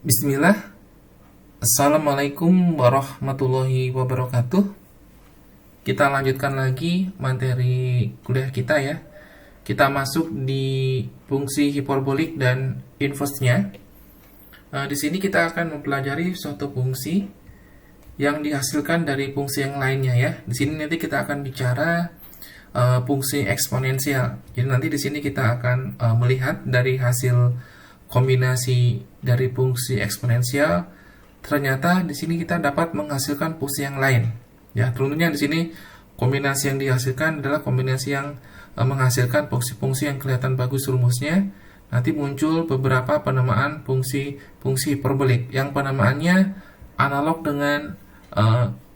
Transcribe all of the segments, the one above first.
Bismillah. Assalamualaikum warahmatullahi wabarakatuh. Kita lanjutkan lagi materi kuliah kita ya. Kita masuk di fungsi hiperbolik dan inversenya. Di sini kita akan mempelajari suatu fungsi yang dihasilkan dari fungsi yang lainnya ya. Di sini nanti kita akan bicara fungsi eksponensial. Jadi nanti di sini kita akan melihat dari hasil kombinasi dari fungsi eksponensial, ternyata di sini kita dapat menghasilkan fungsi yang lain. Ya, tentunya di sini kombinasi yang dihasilkan adalah kombinasi yang menghasilkan fungsi-fungsi yang kelihatan bagus rumusnya. Nanti muncul beberapa penamaan fungsi hiperbolik yang penamaannya analog dengan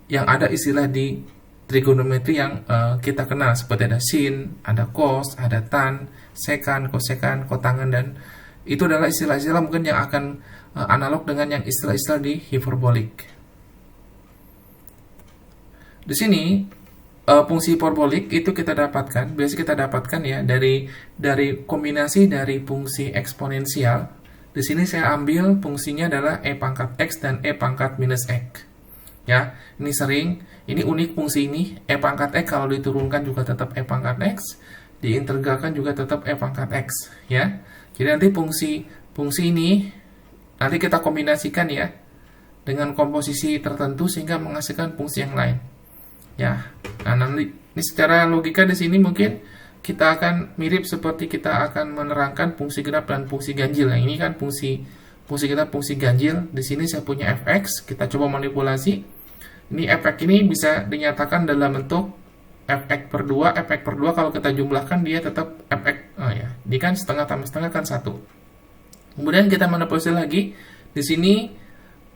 yang ada istilah di trigonometri yang kita kenal, seperti ada sin, ada cos, ada tan, sekan, kosekan, kotangan, dan itu adalah istilah-istilah mungkin yang akan analog dengan yang istilah-istilah di hiperbolik. Di sini fungsi hiperbolik itu kita dapatkan, biasanya kita dapatkan ya dari kombinasi dari fungsi eksponensial. Di sini saya ambil fungsinya adalah e pangkat x dan e pangkat minus x. Ya, ini unik fungsi ini, e pangkat x kalau diturunkan juga tetap e pangkat x, diintegralkan juga tetap e pangkat x, ya. Jadi nanti fungsi ini nanti kita kombinasikan ya dengan komposisi tertentu sehingga menghasilkan fungsi yang lain. Ya. Nah, nanti ini secara logika di sini mungkin kita akan mirip seperti kita akan menerangkan fungsi genap dan fungsi ganjil. Nah, ini kan fungsi genap, fungsi ganjil. Di sini saya punya fx, kita coba manipulasi. Ini fx ini bisa dinyatakan dalam bentuk fx per 2, fx per 2 kalau kita jumlahkan dia tetap fx, ini kan setengah tambah setengah kan 1. Kemudian kita manipulasi lagi, di sini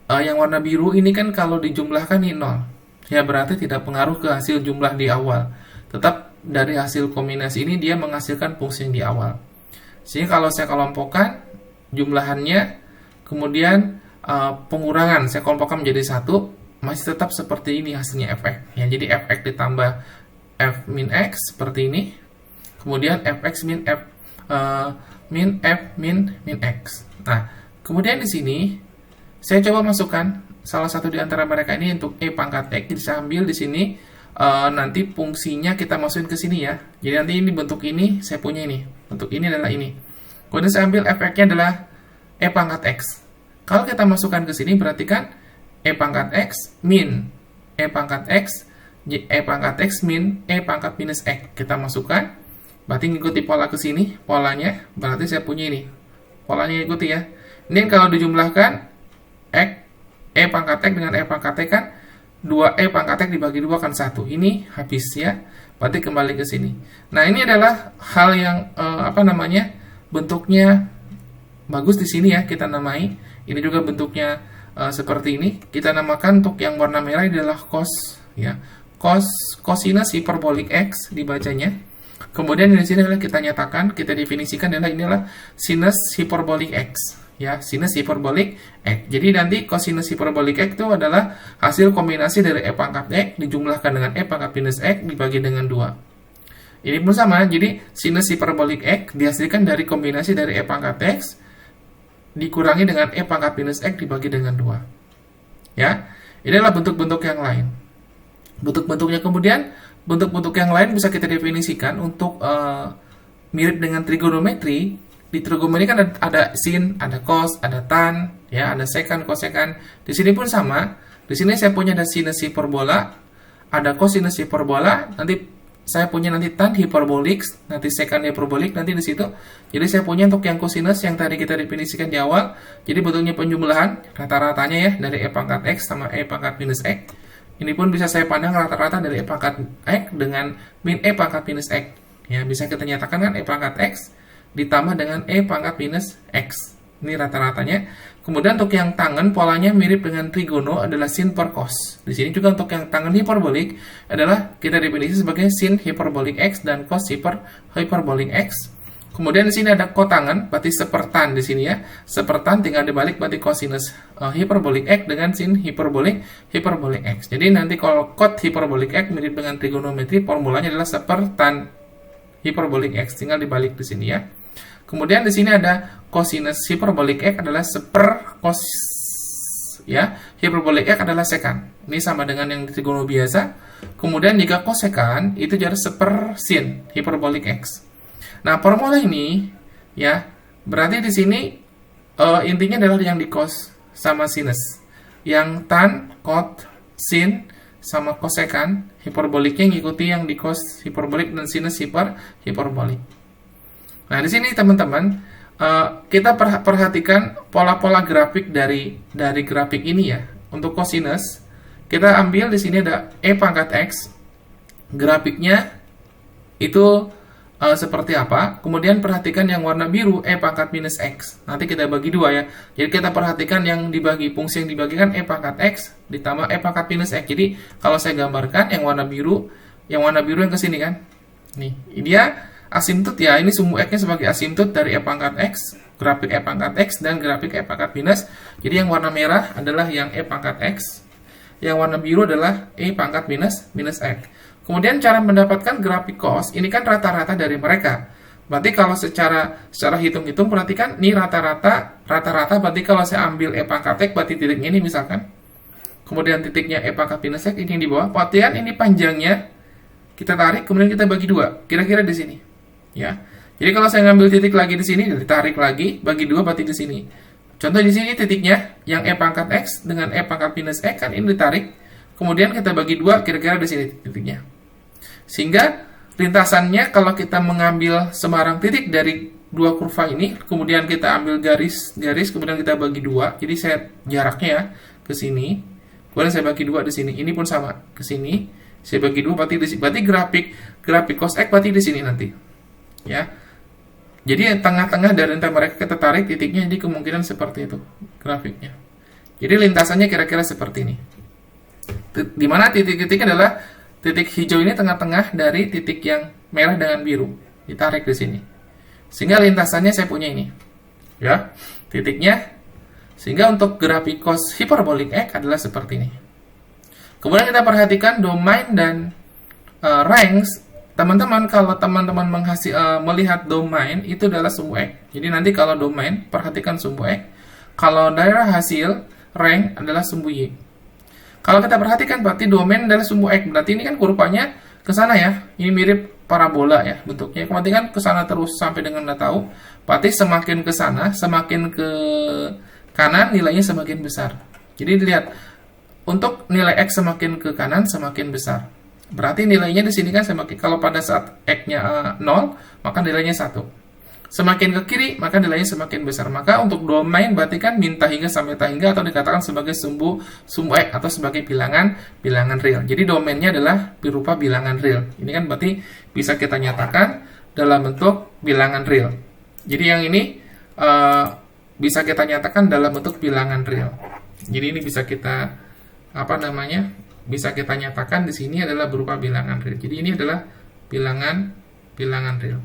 yang warna biru ini kan kalau dijumlahkan ini 0, ya berarti tidak pengaruh ke hasil jumlah di awal, tetap dari hasil kombinasi ini dia menghasilkan fungsi yang di awal. Sehingga kalau saya kelompokkan jumlahannya, kemudian pengurangan saya kelompokkan menjadi 1, masih tetap seperti ini hasilnya fx, ya jadi fx ditambah f min x seperti ini, kemudian fx min f min x. Nah, kemudian di sini saya coba masukkan salah satu di antara mereka ini untuk e pangkat x. Jadi saya ambil di sini nanti fungsinya kita masukin ke sini ya. Jadi nanti ini bentuk ini saya punya ini, bentuk ini adalah ini. Kemudian saya ambil fx-nya adalah e pangkat x. Kalau kita masukkan ke sini berarti kan e pangkat x min e pangkat x, e pangkat x min e pangkat minus x. Kita masukkan, berarti ngikuti pola ke sini, polanya, berarti saya punya ini. Polanya ikuti ya. Ini kalau dijumlahkan, x, e pangkat x dengan e pangkat x kan, 2e pangkat x dibagi 2 kan 1. Ini habis ya, berarti kembali ke sini. Nah, ini adalah hal yang, bentuknya bagus di sini ya, kita namai. Ini juga bentuknya seperti ini. Kita namakan untuk yang warna merah adalah cos, ya. Cosinus hiperbolik x dibacanya. Kemudian di sini adalah kita nyatakan, kita definisikan inilah sinus hiperbolik x, ya, sinus hiperbolik x. Jadi nanti cosinus hiperbolik x itu adalah hasil kombinasi dari e pangkat x dijumlahkan dengan e pangkat minus x dibagi dengan 2. Ini pun sama, jadi sinus hiperbolik x dihasilkan dari kombinasi dari e pangkat x dikurangi dengan e pangkat minus x dibagi dengan 2. Ya, ini adalah bentuk-bentuk yang lain. Bentuk-bentuknya kemudian, bentuk-bentuk yang lain bisa kita definisikan untuk mirip dengan trigonometri. Di trigonometri kan ada sin, ada cos, ada tan, ya, ada sekan, kosekan. Di sini pun sama. Di sini saya punya ada sinus hiperbola, ada cosinus hiperbola, nanti saya punya nanti tan hiperbolik, nanti sekan hiperbolik nanti di situ. Jadi saya punya untuk yang cosinus yang tadi kita definisikan di awal. Jadi bentuknya penjumlahan rata-ratanya ya dari e pangkat x sama e pangkat minus x. Ini pun bisa saya pandang rata-rata dari e pangkat x dengan min e pangkat minus x. Ya, bisa kita nyatakan kan e pangkat x ditambah dengan e pangkat minus x. Ini rata-ratanya. Kemudian untuk yang tangen polanya mirip dengan trigono adalah sin per cos. Di sini juga untuk yang tangen hiperbolik adalah kita definisi sebagai sin hiperbolik x dan cos hiperbolik x. Kemudian di sini ada kotangan, berarti sepertan di sini ya. Sepertan tinggal dibalik berarti cosinus hiperbolik x dengan sin hiperbolik x. Jadi nanti kalau cot hiperbolik x mirip dengan trigonometri, formulanya adalah sepertan hiperbolik x, tinggal dibalik di sini ya. Kemudian di sini ada cosinus hiperbolik X adalah sepercos, ya. Hiperbolik X adalah sekan. Ini sama dengan yang di trigono biasa. Kemudian jika kosekan itu jadi sepersin hiperbolik X. Nah, formula ini ya, berarti di sini intinya adalah yang di cos sama sinus. Yang tan, cot, sin sama kosekan hiperboliknya ngikuti yang di cos hiperbolik dan sinus hiperbolik. Nah, di sini teman-teman kita perhatikan pola-pola grafik dari grafik ini ya. Untuk kosinus kita ambil di sini ada e pangkat x, grafiknya itu seperti apa. Kemudian perhatikan yang warna biru e pangkat minus x. Nanti kita bagi dua ya. Jadi kita perhatikan yang dibagi, fungsi yang dibagikan e pangkat x ditambah e pangkat minus x. Jadi kalau saya gambarkan yang warna biru yang ke sini kan. Nih, dia asimtut ya. Ini sumbu x-nya sebagai asimtut dari e pangkat x, grafik e pangkat x dan grafik e pangkat minus. Jadi yang warna merah adalah yang e pangkat x, yang warna biru adalah e pangkat minus x. Kemudian cara mendapatkan grafik cos, ini kan rata-rata dari mereka. Berarti kalau secara hitung-hitung, perhatikan, ini rata-rata berarti kalau saya ambil e pangkat x, berarti titiknya ini misalkan. Kemudian titiknya e pangkat minus x, ini yang di bawah. Perhatikan ini panjangnya, kita tarik, kemudian kita bagi dua. Kira-kira di sini. Ya. Jadi kalau saya ngambil titik lagi di sini, ditarik lagi, bagi dua berarti di sini. Contoh di sini titiknya, yang e pangkat x dengan e pangkat minus x, kan ini ditarik. Kemudian kita bagi dua, kira-kira di sini titiknya. Sehingga lintasannya kalau kita mengambil sembarang titik dari dua kurva ini, kemudian kita ambil garis, kemudian kita bagi dua. Jadi saya jaraknya ya ke sini, kemudian saya bagi dua di sini. Ini pun sama ke sini, saya bagi dua berarti di sini. Berarti grafik cos x berarti di sini nanti, ya. Jadi tengah-tengah dari antara mereka kita tarik titiknya, jadi kemungkinan seperti itu grafiknya. Jadi lintasannya kira-kira seperti ini. Dimana titik-titiknya adalah titik hijau ini tengah-tengah dari titik yang merah dengan biru. Ditarik di sini. Sehingga lintasannya saya punya ini. Ya, titiknya. Sehingga untuk grafik cos hiperbolik X adalah seperti ini. Kemudian kita perhatikan domain dan range. Teman-teman, kalau teman-teman melihat domain, itu adalah sumbu X. Jadi nanti kalau domain, perhatikan sumbu X. Kalau daerah hasil, range adalah sumbu Y. Kalau kita perhatikan berarti domain adalah sumbu X. Berarti ini kan kurvanya ke sana ya. Ini mirip parabola ya bentuknya. Kemudian ke sana terus sampai dengan Anda tahu. Berarti semakin ke sana, semakin ke kanan nilainya semakin besar. Jadi dilihat untuk nilai X semakin ke kanan semakin besar. Berarti nilainya di sini kan semakin, kalau pada saat X-nya 0, maka nilainya 1. Semakin ke kiri, maka nilainya semakin besar. Maka untuk domain berarti kan min hingga sampai hingga atau dikatakan sebagai sumbu X atau sebagai bilangan real. Jadi domainnya adalah berupa bilangan real. Ini kan berarti bisa kita nyatakan dalam bentuk bilangan real. Jadi yang ini bisa kita nyatakan dalam bentuk bilangan real. Jadi ini bisa kita bisa kita nyatakan di sini adalah berupa bilangan real. Jadi ini adalah bilangan real.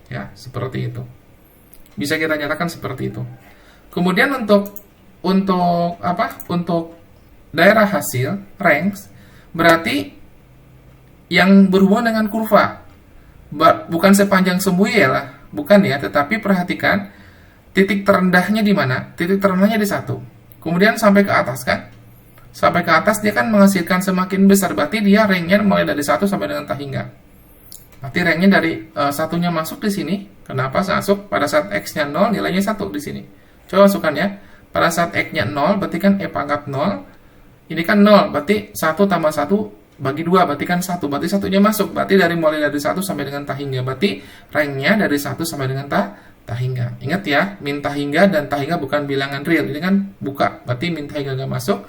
Ya, seperti itu. Bisa kita nyatakan seperti itu. Kemudian untuk daerah hasil range berarti yang berhubungan dengan kurva. Bukan sepanjang sumbu Y lah, bukan ya, tetapi perhatikan titik terendahnya di mana? Titik terendahnya di 1. Kemudian sampai ke atas kan? Sampai ke atas dia kan menghasilkan semakin besar, berarti dia range-nya mulai dari 1 sampai dengan hingga. Berarti range-nya dari satunya masuk di sini. Kenapa masuk? Pada saat X-nya 0, nilainya 1 di sini. Coba masukkan ya. Pada saat X-nya 0, berarti kan E pangkat 0. Ini kan 0, berarti 1 tambah 1 bagi 2, berarti kan 1. Berarti satunya masuk. Berarti mulai dari 1 sampai dengan hingga. Berarti range-nya dari 1 sampai dengan hingga. Ingat ya, min hingga dan hingga bukan bilangan real. Ini kan buka. Berarti min hingga gak masuk.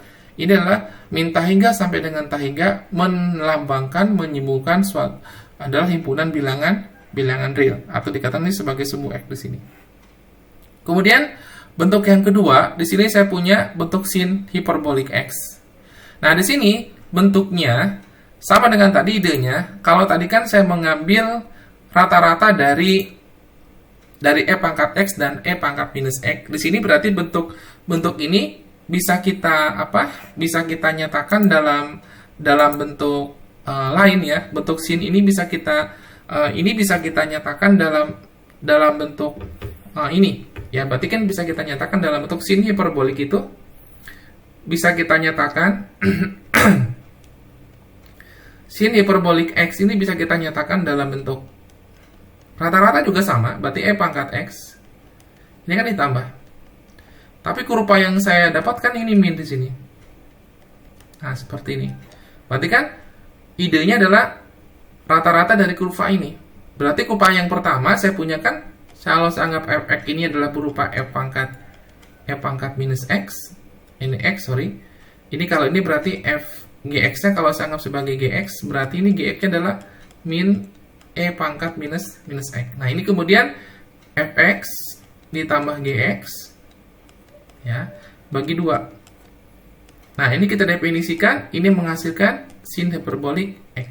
Ini adalah min hingga sampai dengan hingga melambangkan, menyimpulkan suatu adalah himpunan bilangan real atau dikatakan ini sebagai sumbu X di sini. Kemudian bentuk yang kedua, di sini saya punya bentuk sin hiperbolik X. Nah, di sini bentuknya sama dengan tadi idenya. Kalau tadi kan saya mengambil rata-rata dari E pangkat X dan E pangkat minus X. Di sini berarti bentuk ini bisa kita nyatakan dalam bentuk lain ya. Bentuk sin ini bisa kita nyatakan dalam bentuk ini ya, berarti kan bisa kita nyatakan dalam bentuk sin hiperbolik itu bisa kita nyatakan sin hiperbolik x ini bisa kita nyatakan dalam bentuk rata-rata juga sama, berarti e pangkat x ini kan ditambah. Tapi kurva yang saya dapatkan ini min di sini. Nah, seperti ini. Berarti kan idenya adalah rata-rata dari kurva ini. Berarti kurva yang pertama saya punya kan, kalau saya anggap fx ini adalah berupa e pangkat minus x, ini x, sorry. Ini kalau ini berarti f gx-nya kalau saya anggap sebagai gx, berarti ini gx-nya adalah min e pangkat minus x. Nah, ini kemudian fx ditambah gx ya, bagi 2. Nah, ini kita definisikan, ini menghasilkan sin hiperbolik x.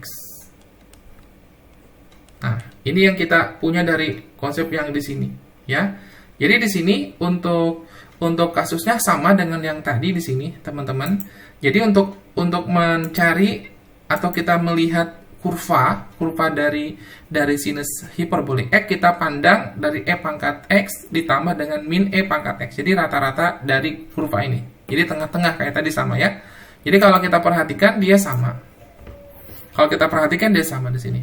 Nah, ini yang kita punya dari konsep yang di sini, ya. Jadi di sini untuk kasusnya sama dengan yang tadi di sini, teman-teman. Jadi untuk mencari atau kita melihat kurva dari sinus hiperbolik x, kita pandang dari e pangkat x ditambah dengan min e pangkat x. Jadi rata-rata dari kurva ini. Jadi tengah-tengah kayak tadi sama ya. Jadi kalau kita perhatikan dia sama. Kalau kita perhatikan dia sama di sini.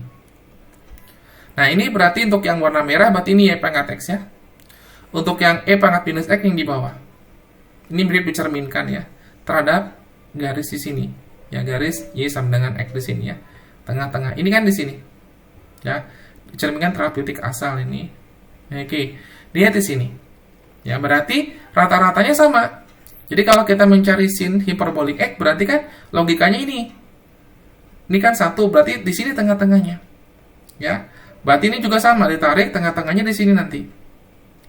Nah, ini berarti untuk yang warna merah, berarti ini E pangkat X ya. Untuk yang E pangkat minus X yang di bawah. Ini mirip dicerminkan ya, terhadap garis di sini. Ya, garis Y sama dengan X di sini ya. Tengah-tengah. Ini kan di sini. Ya, dicerminkan terhadap titik asal ini. Oke, lihat di sini. Ya, berarti rata-ratanya sama. Jadi kalau kita mencari sin hiperbolik X, berarti kan logikanya ini. Ini kan 1, berarti di sini tengah-tengahnya. Ya. Berarti ini juga sama, ditarik tengah-tengahnya di sini nanti.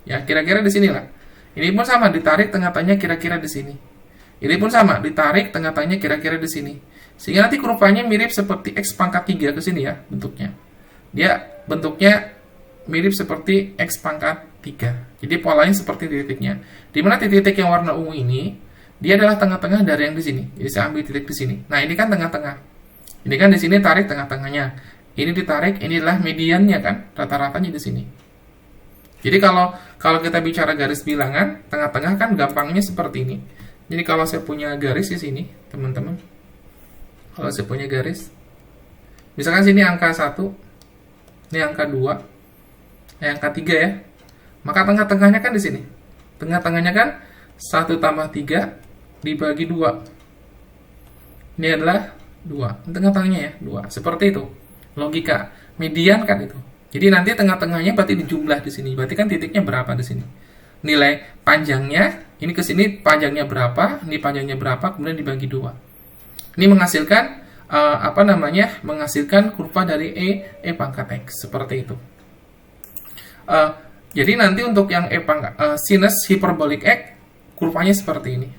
Ya, kira-kira di sini lah. Ini pun sama, ditarik tengah-tengahnya kira-kira di sini. Ini pun sama, ditarik tengah-tengahnya kira-kira di sini. Sehingga nanti kurvanya mirip seperti x pangkat 3 ke sini ya, bentuknya. Dia bentuknya mirip seperti x pangkat 3. Jadi polanya seperti titiknya. Di mana titik yang warna ungu ini, dia adalah tengah-tengah dari yang di sini. Jadi saya ambil titik di sini. Nah, ini kan tengah-tengah. Ini kan di sini tarik tengah-tengahnya. Ini ditarik, ini adalah mediannya kan, rata-ratanya di sini. Jadi kalau kita bicara garis bilangan, tengah-tengah kan gampangnya seperti ini. Jadi kalau saya punya garis di sini, teman-teman. Kalau saya punya garis, misalkan sini angka 1, ini angka 2, angka 3 ya. Maka tengah-tengahnya kan di sini. Tengah-tengahnya kan 1 tambah 3 dibagi 2. Ini adalah 2. Tengah-tengahnya ya, 2. Seperti itu. Logika median kan itu. Jadi nanti tengah-tengahnya berarti dijumlah di sini. Berarti kan titiknya berapa di sini? Nilai panjangnya ini ke sini panjangnya berapa, ini panjangnya berapa, kemudian dibagi 2. Ini menghasilkan menghasilkan kurva dari e pangkat x seperti itu. Jadi nanti untuk yang sinus hiperbolik x kurvanya seperti ini.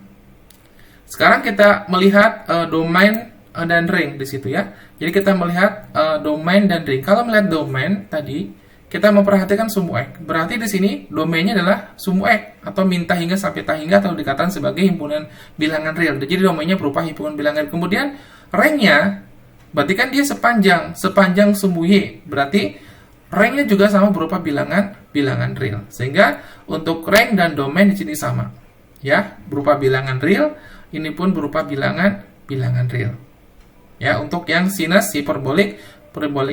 Sekarang kita melihat domain dan ring di situ ya. Jadi kita melihat domain dan ring. Kalau melihat domain tadi, kita memperhatikan sumbu X. Berarti di sini domainnya adalah sumbu X atau min hingga sampai hingga atau dikatakan sebagai himpunan bilangan real. Jadi domainnya berupa himpunan bilangan. Kemudian ringnya berarti kan dia sepanjang sumbu Y. Berarti ringnya juga sama berupa bilangan real. Sehingga untuk ring dan domain di sini sama. Ya, berupa bilangan real, ini pun berupa bilangan real. Ya, untuk yang sinus hiperbolik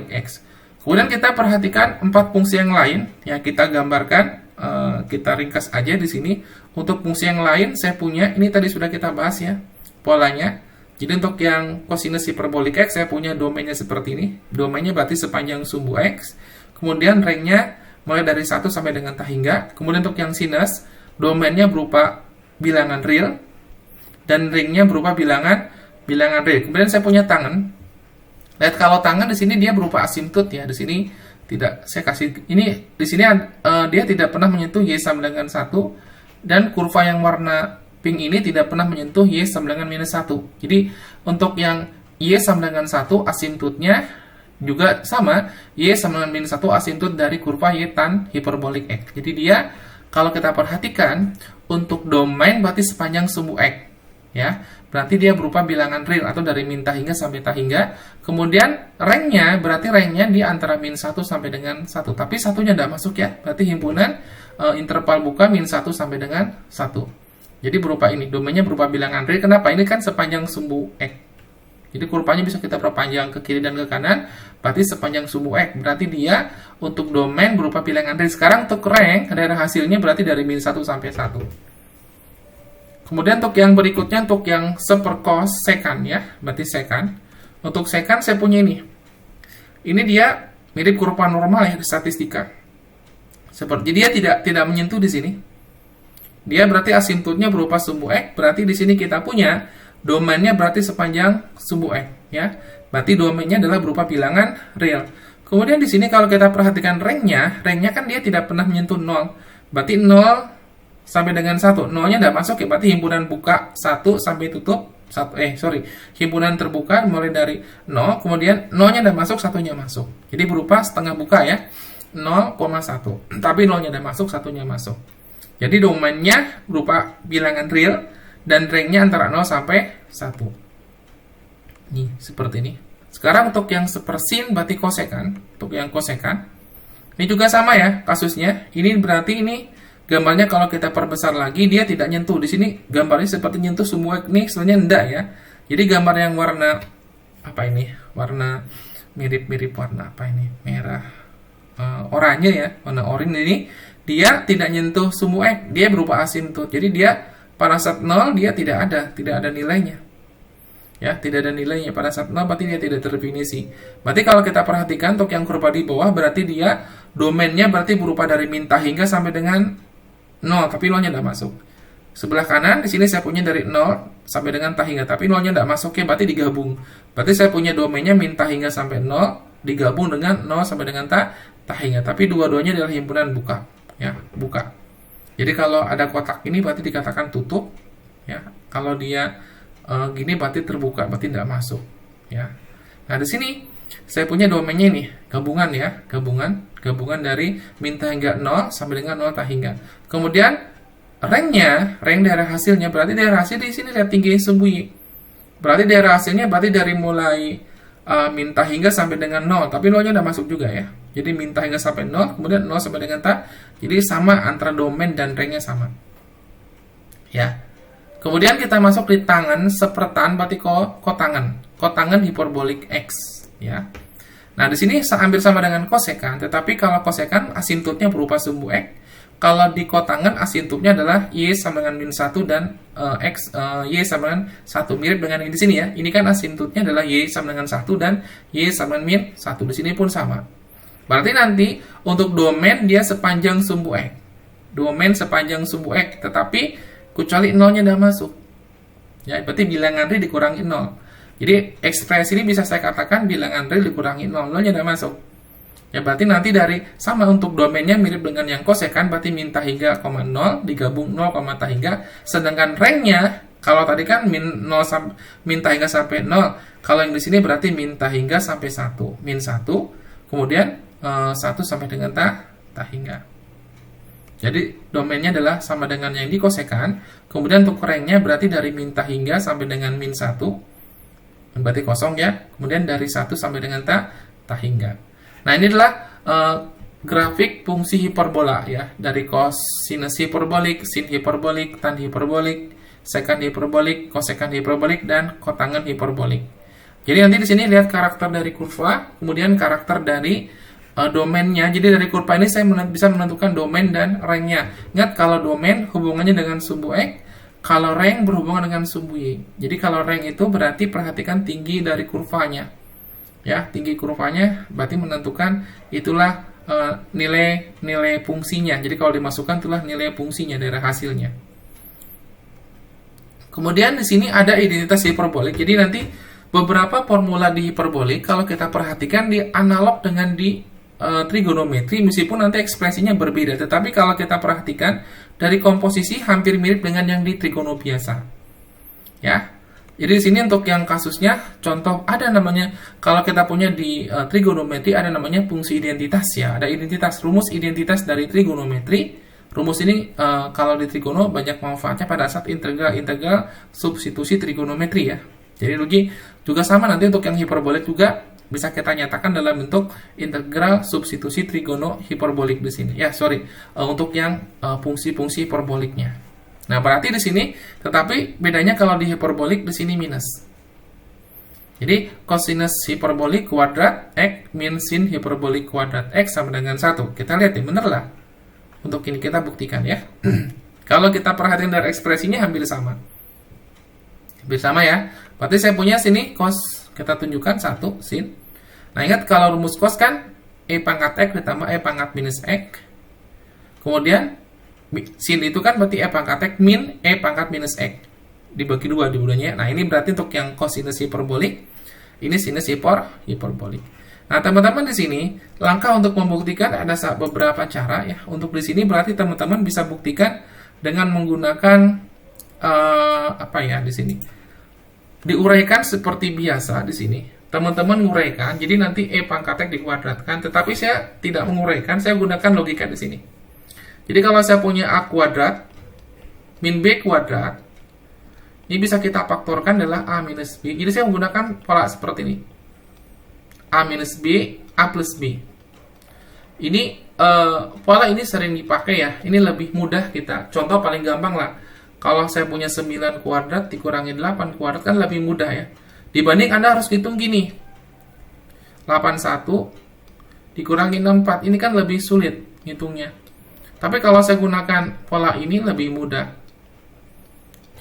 X. Kemudian kita perhatikan 4 fungsi yang lain, ya kita gambarkan, kita ringkas aja di sini. Untuk fungsi yang lain saya punya, ini tadi sudah kita bahas ya, polanya. Jadi untuk yang kosinus hiperbolik X saya punya domainnya seperti ini. Domainnya berarti sepanjang sumbu X. Kemudian ringnya mulai dari 1 sampai dengan hingga. Kemudian untuk yang sinus, domainnya berupa bilangan real dan ringnya berupa bilangan real. Kemudian saya punya tangan. Lihat kalau tangan di sini dia berupa asimtot ya. Di sini tidak saya kasih ini di sini dia tidak pernah menyentuh y sama dengan 1 dan kurva yang warna pink ini tidak pernah menyentuh y sama dengan minus 1. Jadi untuk yang y sama dengan 1 asimtotnya juga sama, y sama dengan minus 1 asimtot dari kurva y tan hiperbolik x. Jadi dia kalau kita perhatikan untuk domain berarti sepanjang sumbu x. Ya, berarti dia berupa bilangan real atau dari min hingga sampai hingga. Kemudian rangnya berarti rangnya di antara min 1 sampai dengan 1. Tapi satunya tidak masuk ya. Berarti himpunan interval buka min 1 sampai dengan 1. Jadi berupa ini, domainnya berupa bilangan real. Kenapa? Ini kan sepanjang sumbu X. Jadi kurvanya bisa kita perpanjang ke kiri dan ke kanan, berarti sepanjang sumbu X. Berarti dia untuk domain berupa bilangan real. Sekarang untuk rank, daerah hasilnya berarti dari min 1 sampai 1. Kemudian untuk yang berikutnya, untuk yang sepercos second ya, berarti second. Untuk second saya punya ini. Ini dia mirip kurva normal ya di statistika. Seperti dia tidak menyentuh di sini. Dia berarti asintutnya berupa sumbu X. Berarti di sini kita punya domainnya berarti sepanjang sumbu X ya. Berarti domainnya adalah berupa bilangan real. Kemudian di sini kalau kita perhatikan ranknya kan dia tidak pernah menyentuh 0. Berarti 0 sampai dengan 1. 0-nya tidak masuk ya, berarti himpunan buka 1 sampai tutup himpunan terbuka mulai dari 0, kemudian 0-nya udah masuk, 1-nya masuk. Jadi berupa setengah buka ya, 0,1. Tapi 0-nya udah masuk, 1-nya masuk. Jadi domainnya berupa bilangan real dan rank-nya antara 0 sampai 1. Nih, seperti ini. Sekarang untuk yang sepersin berarti kosekan. Untuk yang kosekan, ini juga sama ya kasusnya. Ini berarti ini gambarnya kalau kita perbesar lagi, dia tidak nyentuh. Di sini gambarnya seperti nyentuh semua ini, sebenarnya enggak ya. Jadi gambar yang warna apa ini? Warna mirip-mirip warna apa ini? Merah, oranye ya, warna oranye ini, dia tidak nyentuh sumbu X, dia berupa asintut. Jadi dia pada saat 0 dia tidak ada nilainya. Ya, tidak ada nilainya pada saat 0, berarti dia tidak terdefinisi. Berarti kalau kita perhatikan untuk yang kurva di bawah, berarti dia domainnya berarti berupa dari min hingga sampai dengan 0, tapi 0-nya tidak masuk. Sebelah kanan, di sini saya punya dari 0 sampai dengan hingga, tapi 0-nya tidak masuk, ya berarti digabung. Berarti saya punya domainnya min hingga sampai 0, digabung dengan 0 sampai dengan hingga, tapi dua-duanya adalah himpunan buka. Ya, buka. Jadi kalau ada kotak ini berarti dikatakan tutup. Ya, kalau dia gini berarti terbuka, berarti tidak masuk. Ya. Nah, di sini saya punya domainnya ini, gabungan ya, gabungan dari min hingga 0 sampai dengan 0 hingga. Kemudian rank daerah hasilnya berarti daerah hasil di sini lihat tinggi sumbu Y. Berarti daerah hasilnya berarti dari mulai min hingga sampai dengan 0, tapi 0-nya udah masuk juga ya. Jadi min hingga sampai 0, kemudian 0 sampai dengan jadi sama antara domain dan ranknya sama. Ya. Kemudian kita masuk di tangan sepertan berarti kotangan hiperbolik X ya. Nah, di sini hampir sama dengan kosekan, tetapi kalau kosekan asintutnya berupa sumbu X. Kalau di kotangan asintutnya adalah Y sama dengan min 1 dan Y sama dengan 1. Mirip dengan yang di sini ya. Ini kan asintutnya adalah Y sama dengan 1 dan Y sama dengan min 1. Di sini pun sama. Berarti nanti untuk domain dia sepanjang sumbu X. Domain sepanjang sumbu X, tetapi kecuali 0-nya udah masuk. Ya, berarti bilangan real dikurangi 0. Jadi ekspresi ini bisa saya katakan bilangan real dikurangi 0. 0-nya udah masuk. Ya, berarti nanti dari sama untuk domainnya mirip dengan yang kosekan, berarti min hingga, 0 digabung 0, hingga. Sedangkan ranknya kalau tadi kan min hingga sampai 0. Kalau yang di sini berarti min hingga sampai 1. Min 1, kemudian 1 sampai dengan hingga. Jadi domainnya adalah sama dengan yang dikosekan. Kemudian untuk ranknya berarti dari min hingga sampai dengan min 1. Berarti kosong ya. Kemudian dari 1 sampai dengan hingga. Nah, ini adalah grafik fungsi hiperbola ya, dari kosinus hiperbolik, sin hiperbolik, tan hiperbolik, sekan hiperbolik, kosekan hiperbolik, dan kotangan hiperbolik. Jadi nanti di sini lihat karakter dari kurva, kemudian karakter dari domainnya. Jadi dari kurva ini saya bisa menentukan domain dan ranknya. Ingat, kalau domain hubungannya dengan sumbu X, kalau rank berhubungan dengan sumbu Y. Jadi kalau rank itu berarti perhatikan tinggi dari kurvanya. Ya, tinggi kurvanya berarti menentukan itulah nilai fungsinya. Jadi kalau dimasukkan itulah nilai fungsinya dari hasilnya. Kemudian di sini ada identitas hiperbolik. Jadi nanti beberapa formula di hiperbolik kalau kita perhatikan di analog dengan di trigonometri, meskipun nanti ekspresinya berbeda. Tetapi kalau kita perhatikan dari komposisi hampir mirip dengan yang di trigono biasa. Ya. Jadi di sini untuk yang kasusnya, contoh ada namanya, kalau kita punya di trigonometri ada namanya fungsi identitas ya, ada identitas, rumus identitas dari trigonometri. Rumus ini kalau di trigono banyak manfaatnya pada saat integral substitusi trigonometri ya. Jadi juga sama nanti untuk yang hiperbolik juga bisa kita nyatakan dalam bentuk integral substitusi trigono hiperbolik di sini. Ya, sorry, untuk yang fungsi-fungsi hiperboliknya. Nah, berarti di sini, tetapi bedanya kalau di hiperbolik di sini minus. Jadi, cosinus hiperbolik kuadrat X min sin hiperbolik kuadrat X sama dengan 1. Kita lihat ya, bener lah. Untuk ini kita buktikan ya. Kalau kita perhatikan dari ekspresinya hampir sama. Hampir sama ya. Berarti saya punya sini cos, kita tunjukkan 1 sin. Nah, ingat kalau rumus cos kan E pangkat X ditambah E pangkat minus X. Kemudian, sin itu kan berarti E pangkat X min E pangkat minus X. Dibagi 2 dua-duanya. Nah, ini berarti untuk yang cosinus hiperbolik. Ini sinus hiperbolik. Nah, teman-teman di sini, langkah untuk membuktikan ada beberapa cara ya. Untuk di sini berarti teman-teman bisa buktikan dengan menggunakan apa ya di sini. Diuraikan seperti biasa di sini. Teman-teman nguraikan, jadi nanti E pangkat X dikuadratkan, tetapi saya tidak menguraikan, saya gunakan logika di sini. Jadi kalau saya punya A kuadrat min B kuadrat, ini bisa kita faktorkan adalah A minus B. Jadi saya menggunakan pola seperti ini. A minus B, A plus B. Ini pola ini sering dipakai ya. Ini lebih mudah kita. Contoh paling gampang lah. Kalau saya punya 9 kuadrat dikurangi 8 kuadrat kan lebih mudah ya. Dibanding Anda harus hitung gini. 81 dikurangi 64. Ini kan lebih sulit hitungnya. Tapi kalau saya gunakan pola ini lebih mudah.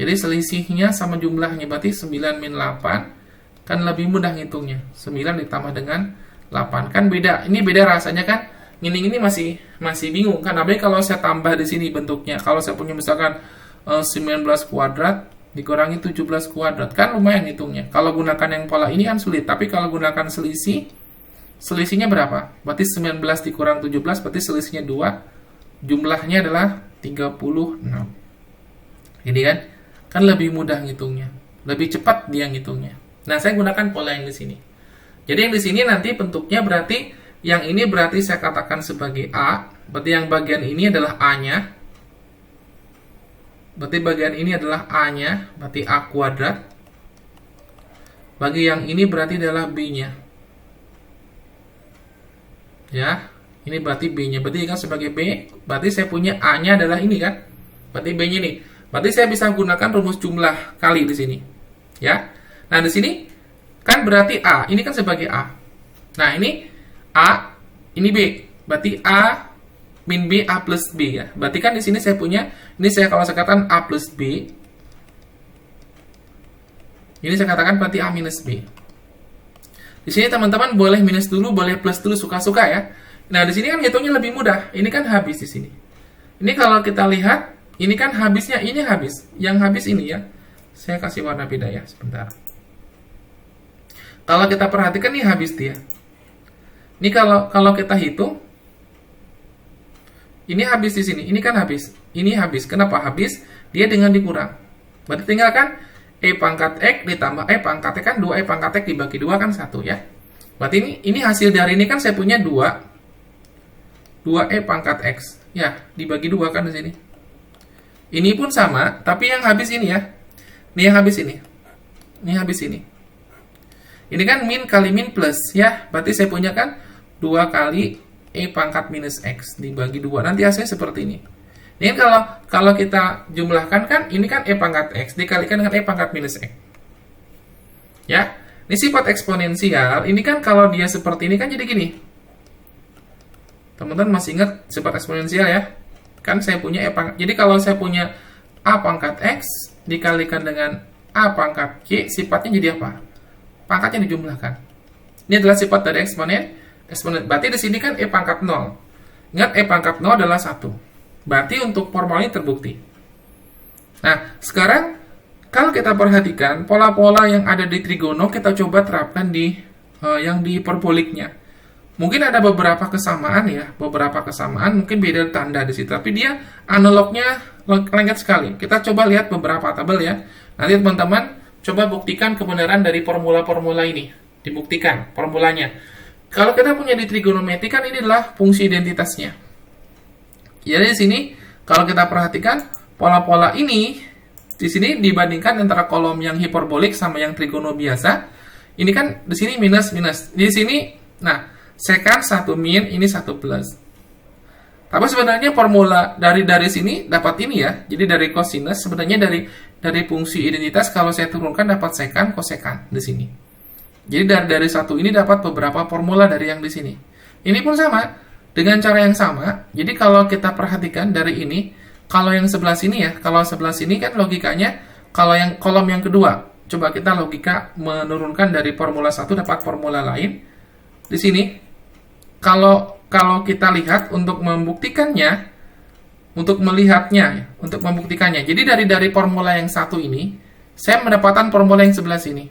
Jadi selisihnya sama jumlahnya, berarti 9 min 8 kan lebih mudah ngitungnya. 9 ditambah dengan 8 kan beda. Ini beda rasanya kan. Ini masih bingung kan. Tapi kalau saya tambah di sini bentuknya, kalau saya punya misalkan 19 kuadrat dikurangi 17 kuadrat kan lumayan hitungnya. Kalau gunakan yang pola ini kan sulit. Tapi kalau gunakan selisihnya berapa? Berarti 19 dikurang 17 berarti selisihnya 2. Jumlahnya adalah 36. Jadi kan lebih mudah ngitungnya, lebih cepat dia ngitungnya. Nah, saya gunakan pola yang di sini. Jadi yang di sini nanti bentuknya berarti yang ini berarti saya katakan sebagai A, berarti yang bagian ini adalah A-nya. Berarti bagian ini adalah A-nya, berarti A kuadrat. Bagi yang ini berarti adalah B-nya. Ya, ini berarti B-nya. Berarti kan sebagai B, berarti saya punya A-nya adalah ini kan. Berarti B-nya ini. Berarti saya bisa gunakan rumus jumlah kali di sini. Ya. Nah, di sini kan berarti A. Ini kan sebagai A. Nah, ini A, ini B. Berarti A min B, A plus B ya. Berarti kan di sini saya punya, ini saya kalau saya katakan A plus B. Ini saya katakan berarti A minus B. Di sini teman-teman boleh minus dulu, boleh plus dulu, suka-suka ya. Nah, di sini kan hitungnya lebih mudah. Ini kan habis di sini. Ini kalau kita lihat, ini kan habisnya, ini habis. Yang habis ini ya. Saya kasih warna beda ya, sebentar. Kalau kita perhatikan, ini habis dia. Ini kalau kita hitung, ini habis di sini. Ini kan habis. Ini habis. Kenapa habis? Dia dengan dikurang. Berarti tinggal kan E pangkat X ditambah E pangkat X kan 2 E pangkat X dibagi 2 kan 1 ya. Berarti ini hasil dari ini kan saya punya 2 E pangkat X. Ya, dibagi 2 kan di sini. Ini pun sama, tapi yang habis ini ya. Ini yang habis ini. Ini habis ini. Ini kan min kali min plus ya. Berarti saya punya kan 2 kali E pangkat minus X dibagi 2. Nanti hasilnya seperti ini. Ini kalau kita jumlahkan kan ini kan E pangkat X dikalikan dengan E pangkat minus X. Ya. Ini sifat eksponensial. Ini kan kalau dia seperti ini kan jadi gini. Teman-teman masih ingat sifat eksponensial ya? Kan saya punya E pangkat. Jadi kalau saya punya A pangkat X dikalikan dengan A pangkat Y, sifatnya jadi apa? Pangkatnya dijumlahkan. Ini adalah sifat dari eksponen. Berarti di sini kan E pangkat 0. Ingat E pangkat 0 adalah 1. Berarti untuk formula ini terbukti. Nah, sekarang kalau kita perhatikan pola-pola yang ada di trigono kita coba terapkan di yang di hiperboliknya. Mungkin ada beberapa kesamaan ya, beberapa kesamaan, mungkin beda tanda di situ, tapi dia analognya lengket sekali. Kita coba lihat beberapa tabel ya. Nanti teman-teman coba buktikan kebenaran dari formula-formula ini. Dibuktikan formulanya. Kalau kita punya di trigonometri kan ini adalah fungsi identitasnya. Jadi di sini kalau kita perhatikan pola-pola ini di sini dibandingkan antara kolom yang hiperbolik sama yang trigono biasa, Ini kan di sini minus minus. Di sini, nah, sekan 1 min, ini 1 plus. Tapi sebenarnya formula dari sini dapat ini ya. Jadi dari cosinus sebenarnya dari fungsi identitas kalau saya turunkan dapat sekan kosekan di sini. Jadi dari satu ini dapat beberapa formula dari yang di sini. Ini pun sama dengan cara yang sama. Jadi kalau kita perhatikan dari ini, kalau yang sebelah sini ya, kalau sebelah sini kan logikanya kalau yang kolom yang kedua, coba kita logika menurunkan dari formula 1 dapat formula lain. Di sini kalau kita lihat untuk membuktikannya, untuk melihatnya, untuk membuktikannya. Jadi dari formula yang satu ini, saya mendapatkan formula yang sebelah sini.